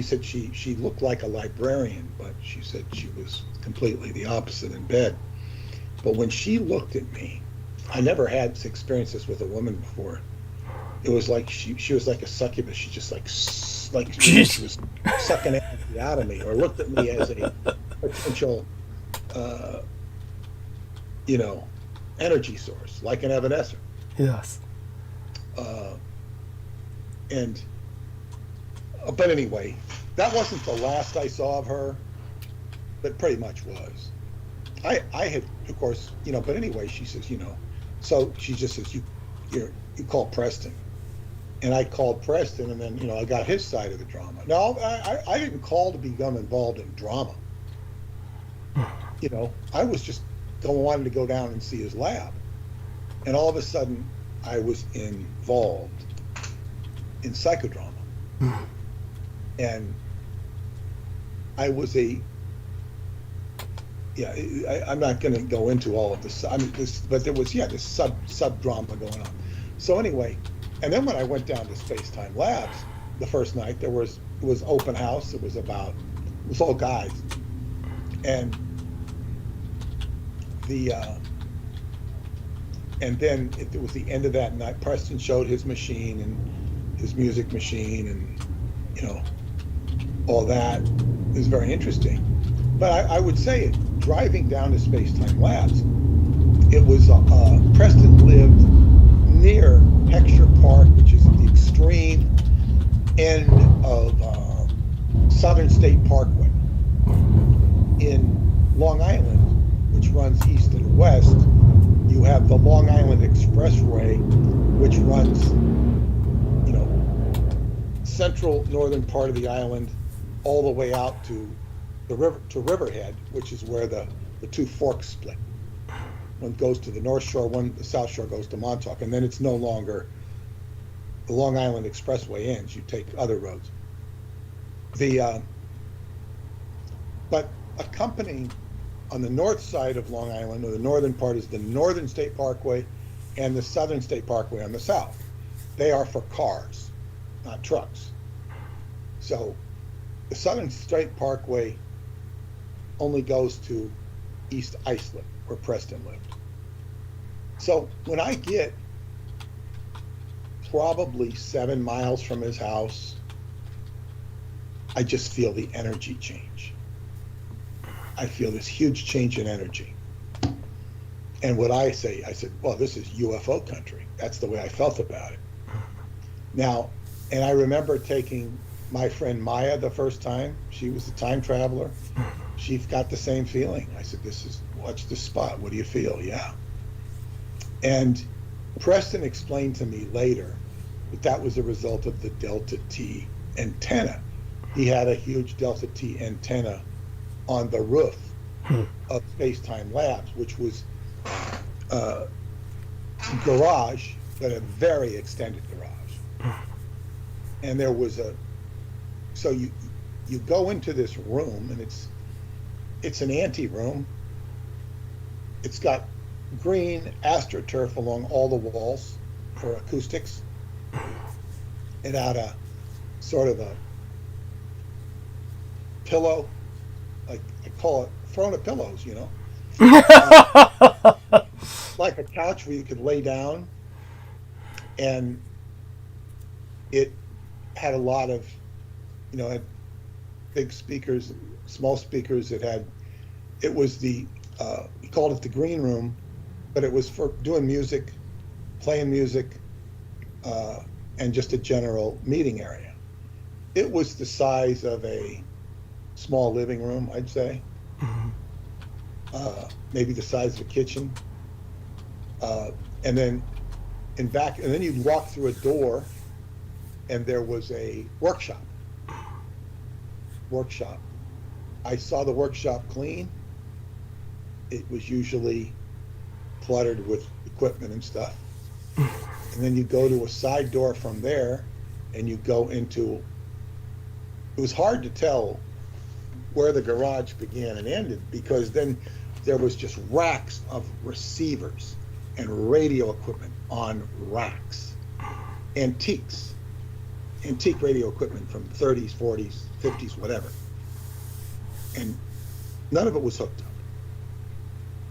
said she looked like a librarian, but she said she was completely the opposite in bed. But when she looked at me, I never had experienced this with a woman before. It was like she was like a succubus. She just like she was sucking energy out of me, or looked at me as a potential, energy source, like an evanescer. Yes. But anyway, that wasn't the last I saw of her, but pretty much was. I had, of course, but anyway, she says, so she just says, you call Preston. And I called Preston, and then, I got his side of the drama. No, I didn't call to become involved in drama. I was just wanted to go down and see his lab. And all of a sudden, I was involved in psychodrama. And I was I'm not going to go into all of this. But there was, this sub drama going on. So anyway, and then when I went down to Space-Time Labs the first night, it was open house. It was all guys. And and then it was the end of that night. Preston showed his machine and his music machine, and all that is very interesting. But I would say driving down to Space-Time Labs, it was Preston lived near Heckscher Park, which is at the extreme end of Southern State Parkway. In Long Island, which runs east and west, you have the Long Island Expressway, which runs, central northern part of the island all the way out to the river, to Riverhead, which is where the two forks split. One goes to the North Shore, the South Shore goes to Montauk, and then it's no longer the Long Island Expressway ends. You take other roads. But accompanying on the north side of Long Island, or the northern part, is the Northern State Parkway and the Southern State Parkway on the south. They are for cars, not trucks. So the Southern State Parkway only goes to East Islip, where Preston lived. So when I get probably 7 miles from his house, I just feel the energy change. I feel this huge change in energy. And what I said, well, this is UFO country. That's the way I felt about it. Now, and I remember taking my friend Maya the first time. She was a time traveler. She got the same feeling. I said, watch this spot. What do you feel? Yeah. And Preston explained to me later that was a result of the Delta T antenna. He had a huge Delta T antenna on the roof of Space-Time Labs, which was a garage, but a very extended garage. And there was so you go into this room, and it's an ante-room. It's got green AstroTurf along all the walls for acoustics. It had a sort of a pillow, like I call it throne of pillows, you know, like a couch where you could lay down, and it had a lot of, had big speakers, small speakers. It was we called it the green room, but it was for doing music, playing music, and just a general meeting area. It was the size of a small living room, I'd say. Maybe the size of a kitchen. And then you'd walk through a door, and there was a workshop. I saw the workshop clean. It was usually cluttered with equipment and stuff. And then you go to a side door from there, and you go into, it was hard to tell where the garage began and ended, because then there was just racks of receivers and radio equipment on racks. Antique radio equipment from 30s, 40s, 50s, whatever. And none of it was hooked up.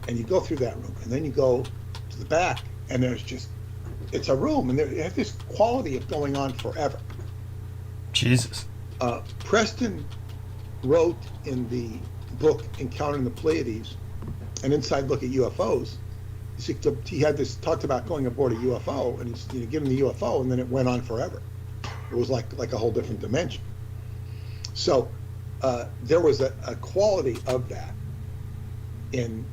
And you go through that room, and then you go to the back, and it's a room, and it has this quality of going on forever. Jesus. Preston wrote in the book Encountering the Pleiades, an inside look at UFOs. He had talked about going aboard a UFO, and he's given the UFO, and then it went on forever. It was like a whole different dimension. So there was a quality of that, and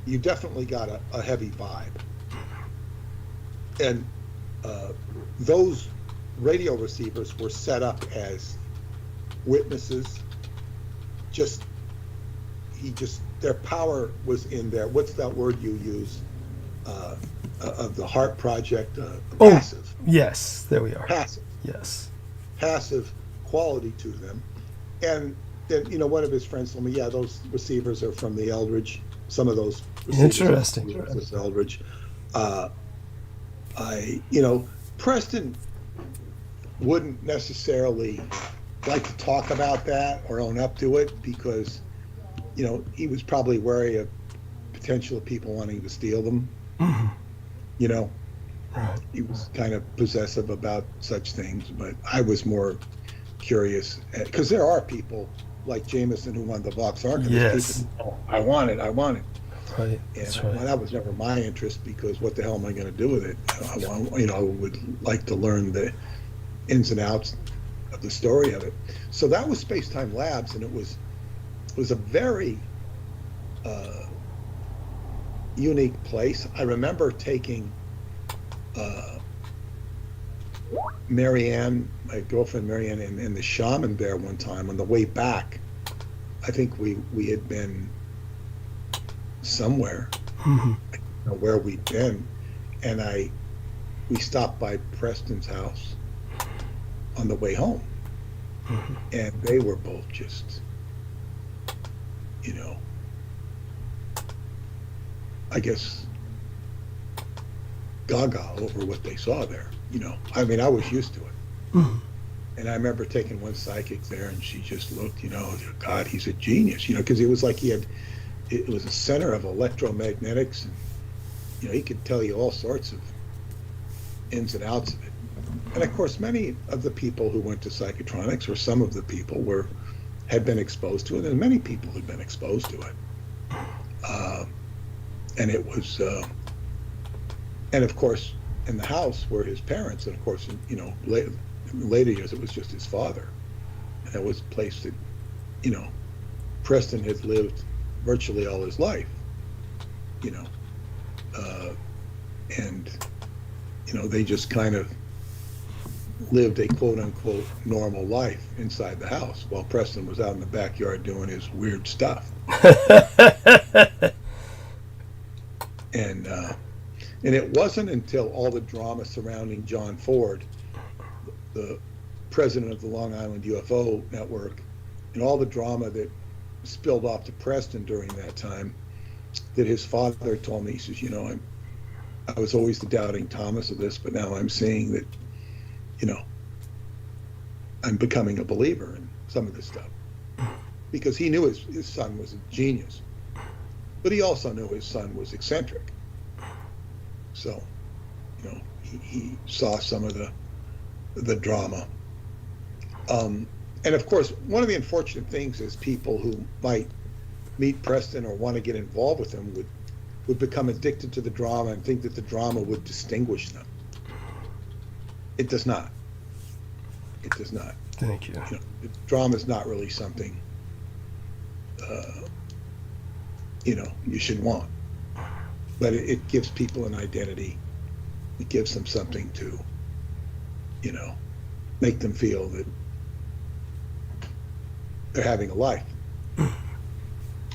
you definitely got a heavy vibe. And those radio receivers were set up as witnesses. Their power was in there. What's that word you use? Of the Heart Project, passive. Yes, there we are. Passive. Yes. Passive quality to them. And then, one of his friends told me, yeah, those receivers are from the Eldridge. Some of those receivers Interesting. are from the Eldridge. Preston wouldn't necessarily like to talk about that or own up to it, because, he was probably wary of potential people wanting to steal them. Mm-hmm. Right. He was kind of possessive about such things, but I was more curious, because there are people like Jameson who wanted the Vox Ark. Yes. People, I want it. Right. And That's right. that was never my interest, because what the hell am I going to do with it? I would like to learn the ins and outs of the story of it. So that was Space-Time Labs, and it was a very unique place. I remember taking Marianne, my girlfriend Marianne, and the shaman there one time on the way back. I think we had been somewhere, Mhm. I don't know where we'd been, and we stopped by Preston's house on the way home, Mhm. and they were both just, you know, I guess gaga over what they saw there. I mean, I was used to it. Mhm. And I remember taking one psychic there, and she just looked, God, he's a genius, because it was like it was a center of electromagnetics, and, he could tell you all sorts of ins and outs of it. And of course, many of the people who went to psychotronics, or some of the people had been exposed to it, and many people had been exposed to it. And it was, and of course, in the house were his parents, and of course, in later years, it was just his father. And that was a place that, Preston had lived virtually all his life, you know, and, they just kind of lived a quote unquote normal life inside the house while Preston was out in the backyard doing his weird stuff. And it wasn't until all the drama surrounding John Ford, the president of the Long Island UFO Network, and all the drama that spilled off to Preston during that time, that his father told me, he says, I was always the doubting Thomas of this, but now I'm seeing that, I'm becoming a believer in some of this stuff. Because he knew his son was a genius, but he also knew his son was eccentric. So, he saw some of the drama. And of course, one of the unfortunate things is people who might meet Preston or want to get involved with him would become addicted to the drama and think that the drama would distinguish them. It does not. It does not. Thank you. The drama is not really something, you should want. But it gives people an identity. It gives them something to, make them feel that they're having a life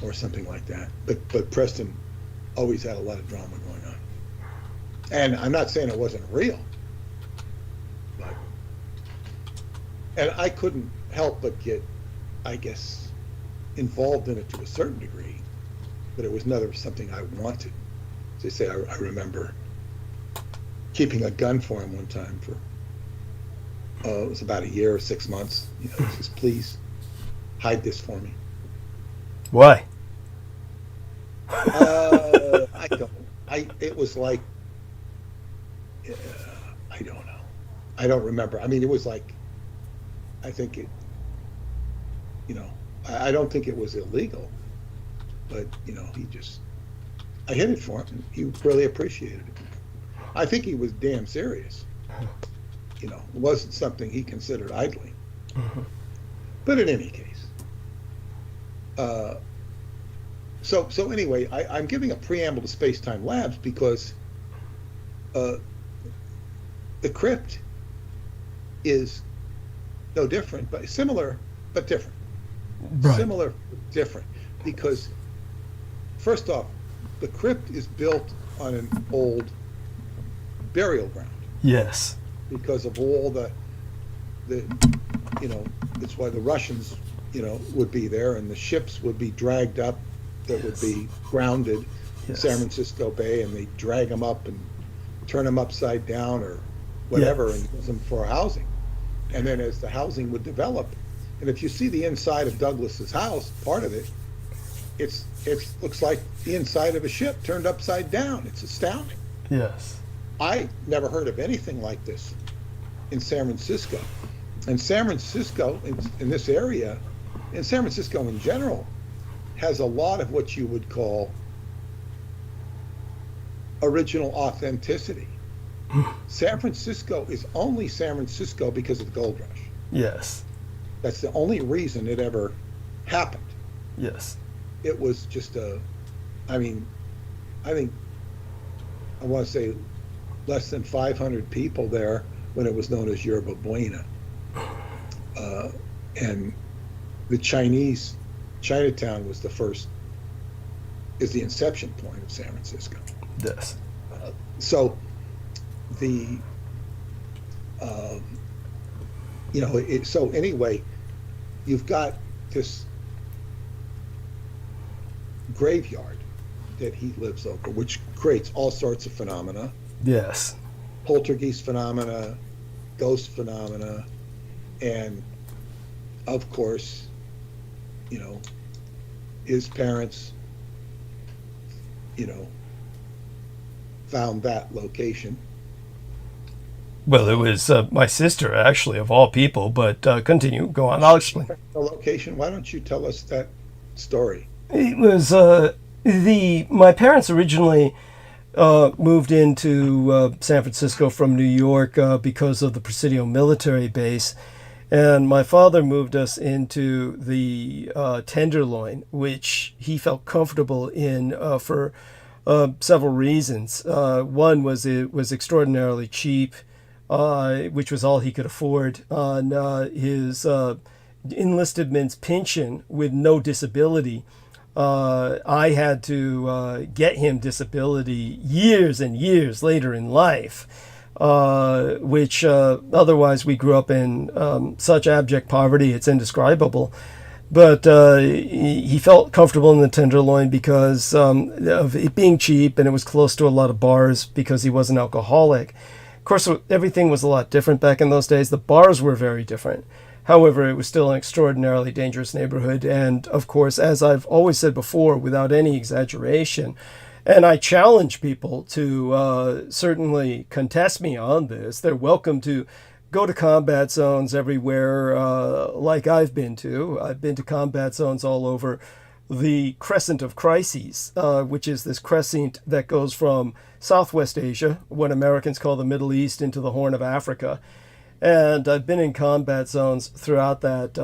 or something like that. But Preston always had a lot of drama going on. And I'm not saying it wasn't real, and I couldn't help but get, I guess, involved in it to a certain degree, but it was never something I wanted. As they say, I remember keeping a gun for him one time for, it was about a year or 6 months. He says, please hide this for me. Why? It was like, I don't know. I don't remember. I mean, it was like, I think it, I don't think it was illegal, but, I hid it for him, and he really appreciated it. I think he was damn serious. It wasn't something he considered idling. Mm-hmm. But in any case, so anyway, I'm giving a preamble to Space Time Labs because the crypt is no different, but similar, but different. Right. Similar, but different. Because, first off, the crypt is built on an old burial ground. Yes. Because of all the it's why the Russians, would be there, and the ships would be dragged up that would be grounded in San Francisco Bay, and they drag them up and turn them upside down or whatever, and use them for housing. And then as the housing would develop, and if you see the inside of Douglas's house, part of it, it looks like the inside of a ship turned upside down. It's astounding. Yes. I never heard of anything like this in San Francisco. And San Francisco, in this area, and San Francisco in general, has a lot of what you would call original authenticity. San Francisco is only San Francisco because of the gold rush. Yes. That's the only reason it ever happened. Yes. It was just I think, I want to say less than 500 people there when it was known as Yerba Buena. And the Chinatown was is the inception point of San Francisco. Yes. So the, so anyway, you've got this graveyard that he lives over, which creates all sorts of phenomena. Yes. Poltergeist phenomena, ghost phenomena, and of course, his parents, found that location. Well, it was my sister, actually, of all people, but continue. Go on. I'll explain. The location, why don't you tell us that story? It was my parents originally moved into San Francisco from New York because of the Presidio military base. And my father moved us into the Tenderloin, which he felt comfortable in for several reasons. One was it was extraordinarily cheap, which was all he could afford on his enlisted men's pension with no disability. I had to get him disability years and years later in life. Which otherwise we grew up in such abject poverty, it's indescribable. But he felt comfortable in the Tenderloin because of it being cheap, and it was close to a lot of bars because he was an alcoholic. Of course, everything was a lot different back in those days. The bars were very different. However, it was still an extraordinarily dangerous neighborhood. And of course, as I've always said before, without any exaggeration, and I challenge people to certainly contest me on this. They're welcome to go to combat zones everywhere, like I've been to. I've been to combat zones all over the Crescent of Crises, which is this crescent that goes from Southwest Asia, what Americans call the Middle East, into the Horn of Africa. And I've been in combat zones throughout that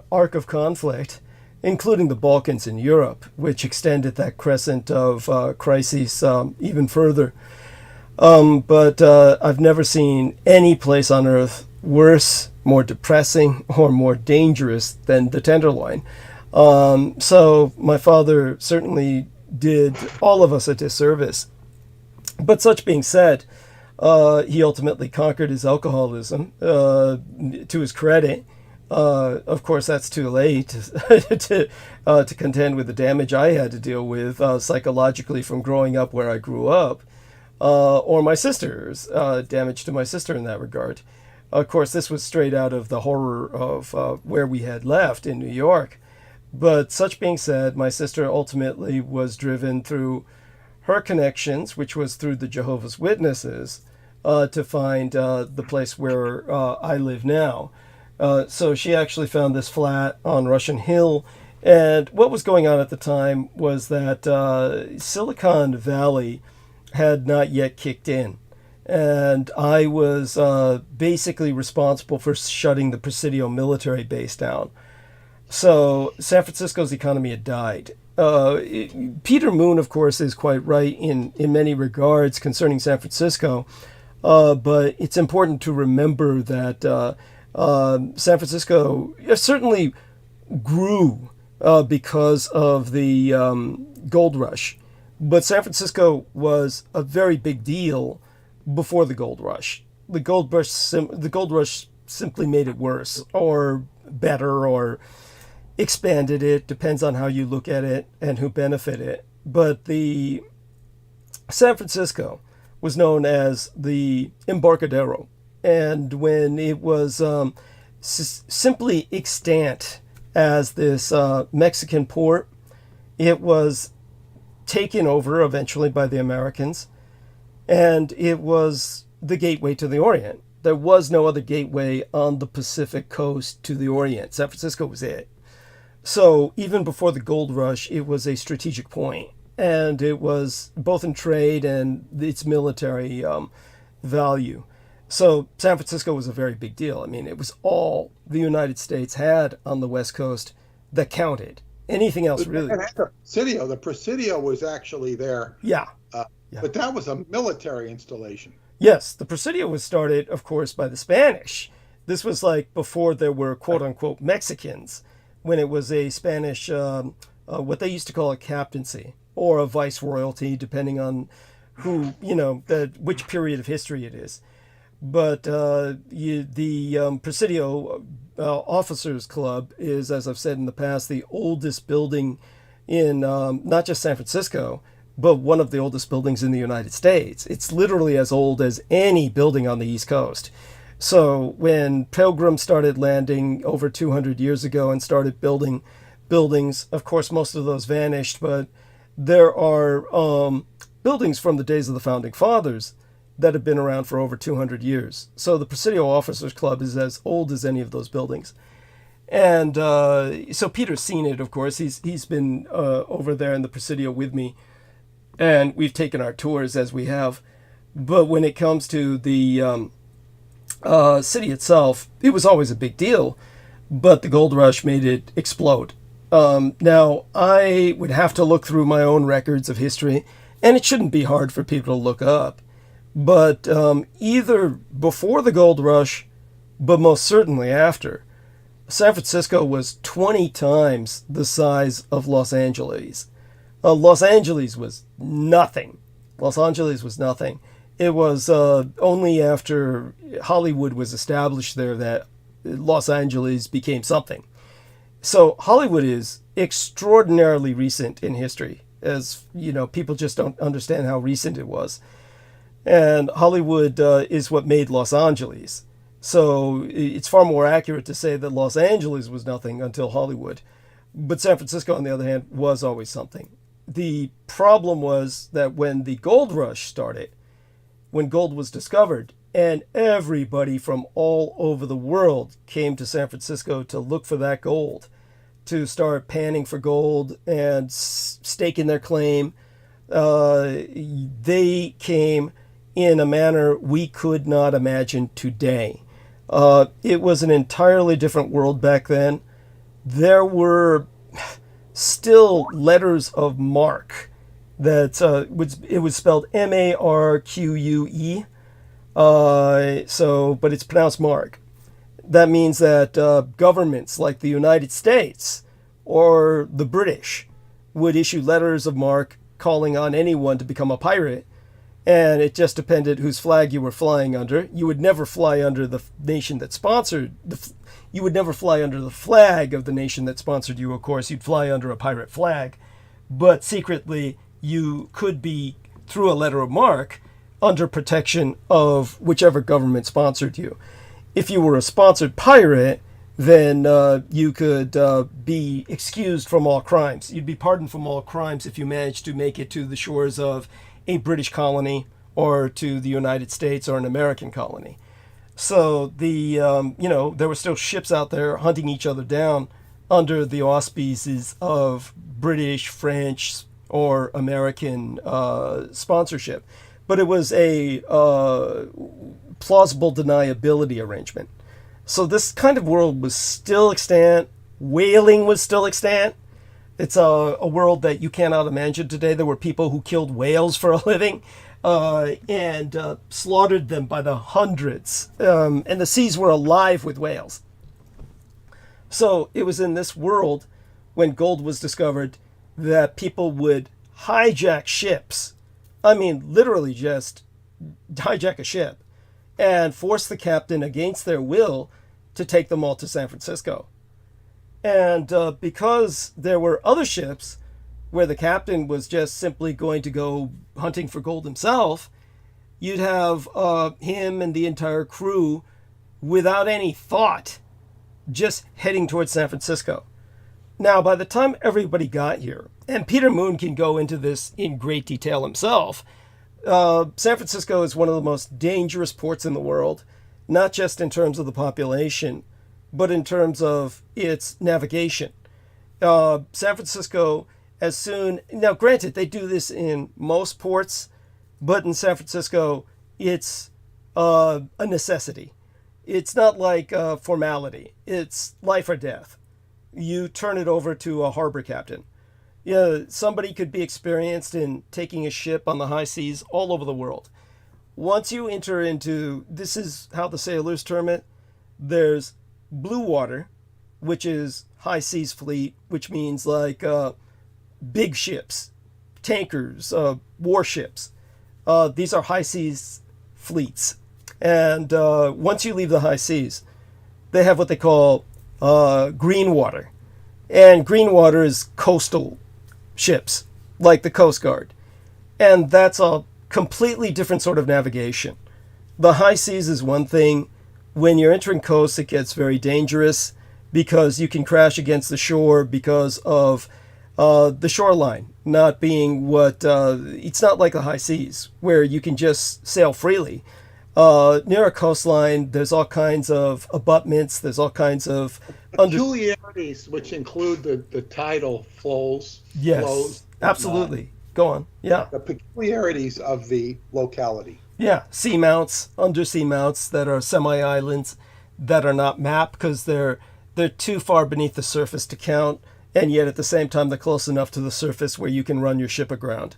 arc of conflict, including the Balkans and Europe, which extended that crescent of crises even further. But I've never seen any place on earth worse, more depressing, or more dangerous than the Tenderloin. So my father certainly did all of us a disservice. But such being said, he ultimately conquered his alcoholism, to his credit. Of course, that's too late to contend with the damage I had to deal with psychologically from growing up where I grew up, or my sister's damage to my sister in that regard. Of course, this was straight out of the horror of where we had left in New York. But such being said, my sister ultimately was driven through her connections, which was through the Jehovah's Witnesses, to find the place where I live now. So she actually found this flat on Russian Hill. And what was going on at the time was that Silicon Valley had not yet kicked in. And I was basically responsible for shutting the Presidio military base down. So San Francisco's economy had died. Peter Moon, of course, is quite right in many regards concerning San Francisco. But it's important to remember that San Francisco certainly grew because of the gold rush. But San Francisco was a very big deal before the gold rush. The gold rush simply made it worse or better or expanded it. Depends on how you look at it and who benefited. But the San Francisco was known as the Embarcadero. And when it was simply extant as this Mexican port, it was taken over eventually by the Americans, and it was the gateway to the Orient. There was no other gateway on the Pacific coast to the Orient. San Francisco was it. So even before the gold rush, it was a strategic point, and it was both in trade and its military value. So San Francisco was a very big deal. I mean, it was all the United States had on the West Coast that counted. Anything else really? The Presidio was actually there. Yeah. But that was a military installation. Yes, the Presidio was started, of course, by the Spanish. This was like before there were quote unquote Mexicans, when it was a Spanish, what they used to call a captaincy or a viceroyalty, depending on who, which period of history it is. But the Presidio Officers Club is, as I've said in the past, the oldest building in not just San Francisco, but one of the oldest buildings in the United States. It's literally as old as any building on the East Coast. So when pilgrims started landing over 200 years ago and started building buildings, of course, most of those vanished, but there are buildings from the days of the Founding Fathers that have been around for over 200 years. So the Presidio Officers Club is as old as any of those buildings. And so Peter's seen it, of course. He's been over there in the Presidio with me, and we've taken our tours as we have. But when it comes to the city itself, it was always a big deal, but the gold rush made it explode. Now, I would have to look through my own records of history, and it shouldn't be hard for people to look up. But either before the gold rush, but most certainly after, San Francisco was 20 times the size of Los Angeles. Los Angeles was nothing. Los Angeles was nothing. It was only after Hollywood was established there that Los Angeles became something. So Hollywood is extraordinarily recent in history, as people just don't understand how recent it was. And Hollywood is what made Los Angeles. So it's far more accurate to say that Los Angeles was nothing until Hollywood. But San Francisco, on the other hand, was always something. The problem was that when the gold rush started, when gold was discovered, and everybody from all over the world came to San Francisco to look for that gold, to start panning for gold and staking their claim, they came in a manner we could not imagine today. It was an entirely different world back then. There were still letters of marque that it was spelled M-A-R-Q-U-E. But it's pronounced mark. That means that governments like the United States or the British would issue letters of marque calling on anyone to become a pirate. And it just depended whose flag you were flying under. You would never fly under the nation that sponsored you would never fly under the flag of the nation that sponsored you, of course. You'd fly under a pirate flag. But secretly, you could be, through a letter of marque, under protection of whichever government sponsored you. If you were a sponsored pirate, then you could be excused from all crimes. You'd be pardoned from all crimes if you managed to make it to the shores of a British colony or to the United States or an American colony. So there were still ships out there hunting each other down under the auspices of British, French, or American sponsorship. But it was a plausible deniability arrangement. So this kind of world was still extant. Whaling was still extant. It's a world that you cannot imagine today. There were people who killed whales for a living and slaughtered them by the hundreds. And the seas were alive with whales. So it was in this world, when gold was discovered, that people would hijack ships. I mean, literally just hijack a ship and force the captain against their will to take them all to San Francisco. And because there were other ships where the captain was just simply going to go hunting for gold himself, you'd have him and the entire crew, without any thought, just heading towards San Francisco. Now, by the time everybody got here, and Peter Moon can go into this in great detail himself, San Francisco is one of the most dangerous ports in the world, not just in terms of the population, but in terms of its navigation. San Francisco, now granted, they do this in most ports, but in San Francisco, it's a necessity. It's not like a formality. It's life or death. You turn it over to a harbor captain. Somebody could be experienced in taking a ship on the high seas all over the world. once you enter into, this is how the sailors term it, there's blue water, which is high seas fleet, which means like big ships, tankers, warships. These are high seas fleets. And once you leave the high seas, they have what they call green water. And green water is coastal ships, like the Coast Guard. And that's a completely different sort of navigation. The high seas is one thing. When you're entering coast, it gets very dangerous because you can crash against the shore because of the shoreline not being what... it's not like the high seas, where you can just sail freely. Near a coastline, there's all kinds of abutments, there's all kinds of... peculiarities, which include the tidal flows. Yes, flows, absolutely. Go on. Yeah. The peculiarities of the locality. Yeah, seamounts, undersea mounts that are semi-islands that are not mapped because they're too far beneath the surface to count, and yet at the same time they're close enough to the surface where you can run your ship aground.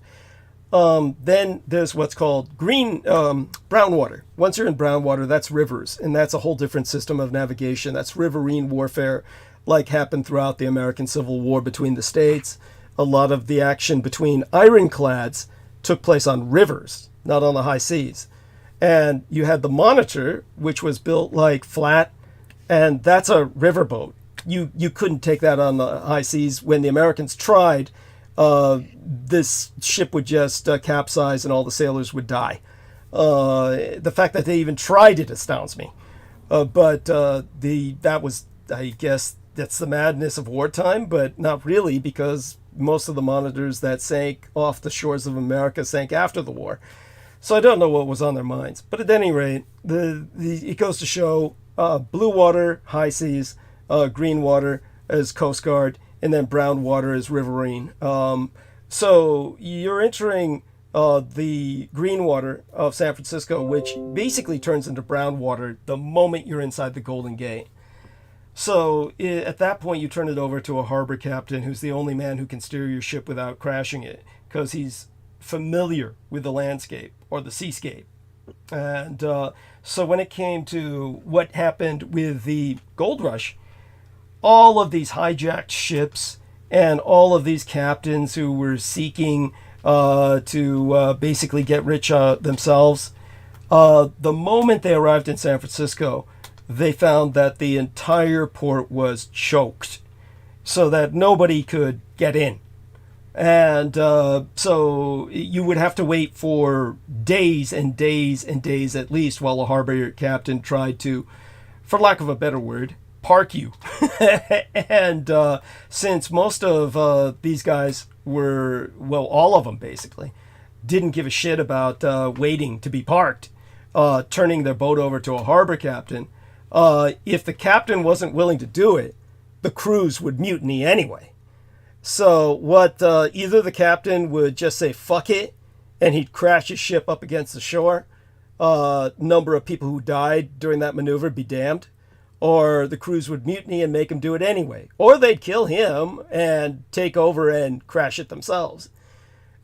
Then there's what's called brown water. Once you're in brown water, that's rivers, and that's a whole different system of navigation. That's riverine warfare, like happened throughout the American Civil War between the states. A lot of the action between ironclads took place on rivers, not on the high seas. And you had the Monitor, which was built like flat, and that's a riverboat. You couldn't take that on the high seas. When the Americans tried, this ship would just capsize and all the sailors would die. The fact that they even tried it astounds me. But that was, I guess, that's the madness of wartime, but not really, because most of the Monitors that sank off the shores of America sank after the war. So I don't know what was on their minds. But at any rate, it goes to show blue water, high seas, green water as Coast Guard, and then brown water is riverine. So you're entering the green water of San Francisco, which basically turns into brown water the moment you're inside the Golden Gate. So at that point, you turn it over to a harbor captain who's the only man who can steer your ship without crashing it, because he's familiar with the landscape or the seascape. And so when it came to what happened with the gold rush, all of these hijacked ships and all of these captains who were seeking to basically get rich themselves, the moment they arrived in San Francisco, they found that the entire port was choked so that nobody could get in. And so you would have to wait for days and days and days at least while a harbor captain tried to, for lack of a better word, park you. And since most of these guys were, well, all of them basically, didn't give a shit about waiting to be parked, turning their boat over to a harbor captain, if the captain wasn't willing to do it, the crews would mutiny anyway. So what either the captain would just say fuck it and he'd crash his ship up against the shore, number of people who died during that maneuver be damned, or the crews would mutiny and make him do it anyway, or they'd kill him and take over and crash it themselves.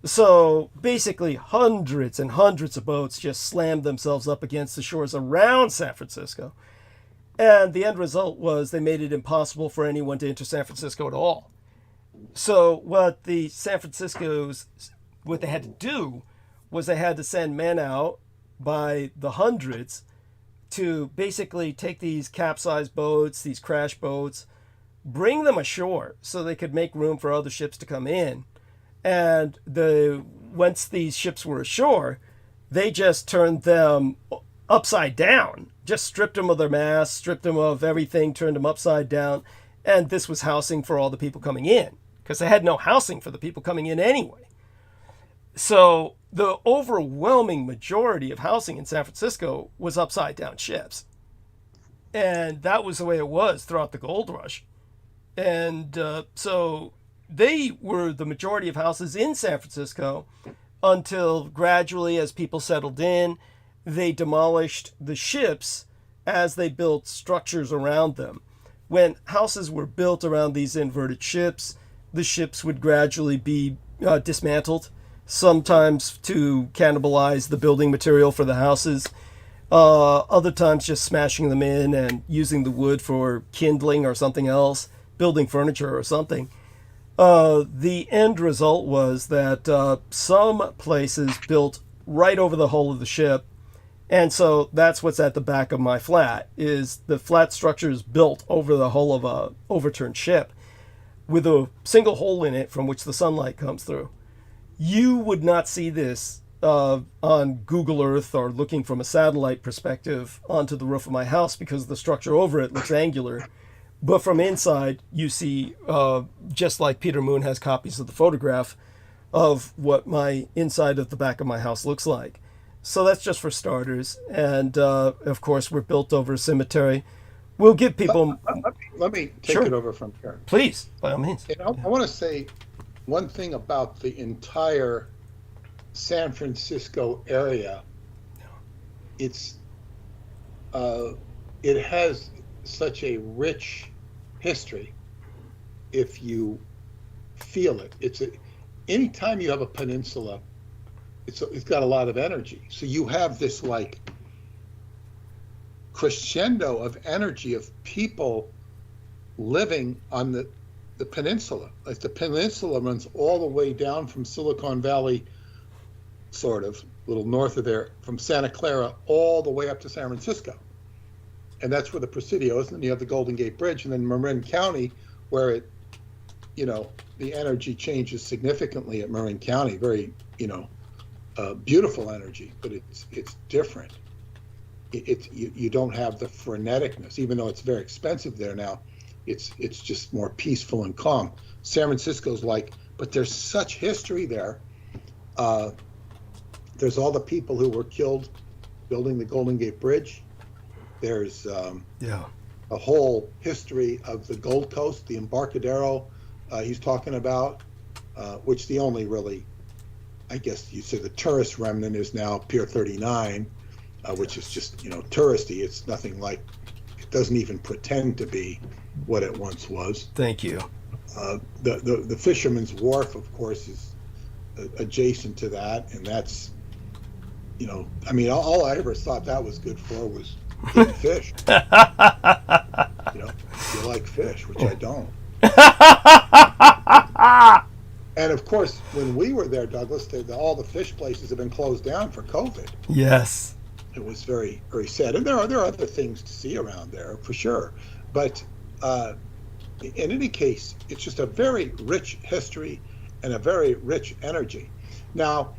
So basically hundreds and hundreds of boats just slammed themselves up against the shores around San Francisco. And the end result was they made it impossible for anyone to enter San Francisco at all. So what they had to do was they had to send men out by the hundreds to basically take these capsized boats, these crash boats, bring them ashore so they could make room for other ships to come in. And once these ships were ashore, they just turned them upside down, just stripped them of their masts, stripped them of everything, turned them upside down. And this was housing for all the people coming in, because they had no housing for the people coming in anyway. So the overwhelming majority of housing in San Francisco was upside down ships. And that was the way it was throughout the gold rush. And so they were the majority of houses in San Francisco until gradually, as people settled in, they demolished the ships as they built structures around them. When houses were built around these inverted ships, the ships would gradually be dismantled sometimes to cannibalize the building material for the houses. Other times just smashing them in and using the wood for kindling or something else, building furniture or something. The end result was that some places built right over the hull of the ship, and so that's what's at the back of my flat, is the flat structures built over the hull of a overturned ship with a single hole in it from which the sunlight comes through. You would not see this on Google Earth or looking from a satellite perspective onto the roof of my house because the structure over it looks angular. But from inside, you see, just like Peter Moon has copies of the photograph of what my inside of the back of my house looks like. So that's just for starters. And of course, we're built over a cemetery. We'll give people... Let me take Sure. it over from here. Please, by all means. And I want to say one thing about the entire San Francisco area. It has such a rich history if you feel it. Anytime you have a peninsula, it's got a lot of energy. So you have this like crescendo of energy of people living on the peninsula. Like the peninsula runs all the way down from Silicon Valley, sort of, a little north of there, from Santa Clara all the way up to San Francisco. And that's where the Presidio is. And then you have the Golden Gate Bridge, and then Marin County, where the energy changes significantly at Marin County. Very, beautiful energy, but it's different. You don't have the freneticness, even though it's very expensive there now. It's just more peaceful and calm. San Francisco's like, but there's such history there. There's all the people who were killed building the Golden Gate Bridge. There's a whole history of the Gold Coast, the Embarcadero he's talking about, which the only really, I guess you'd say the tourist remnant is now Pier 39, which is just, touristy. It's nothing like, it doesn't even pretend to be what it once was. Thank you. The Fisherman's Wharf, of course, is adjacent to that, and that's, all I ever thought that was good for was eating fish. If you like fish, which I don't. And of course, when we were there, Douglas, all the fish places have been closed down for COVID. Yes. It was very, very sad. And there are other things to see around there, for sure. But in any case, it's just a very rich history and a very rich energy. Now,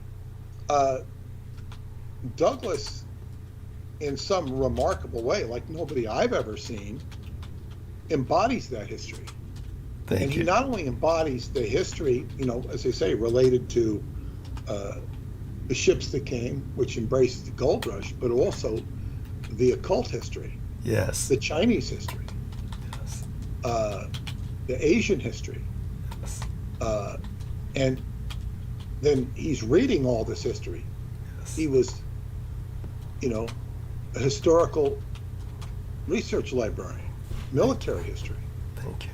Douglas, in some remarkable way, like nobody I've ever seen, embodies that history. And he not only embodies the history, as they say, related to the ships that came, which embraces the gold rush, but also the occult history. Yes. The Chinese history. Yes. The Asian history. Yes. And then he's reading all this history. Yes. He was, a historical research librarian, military history. Thank you.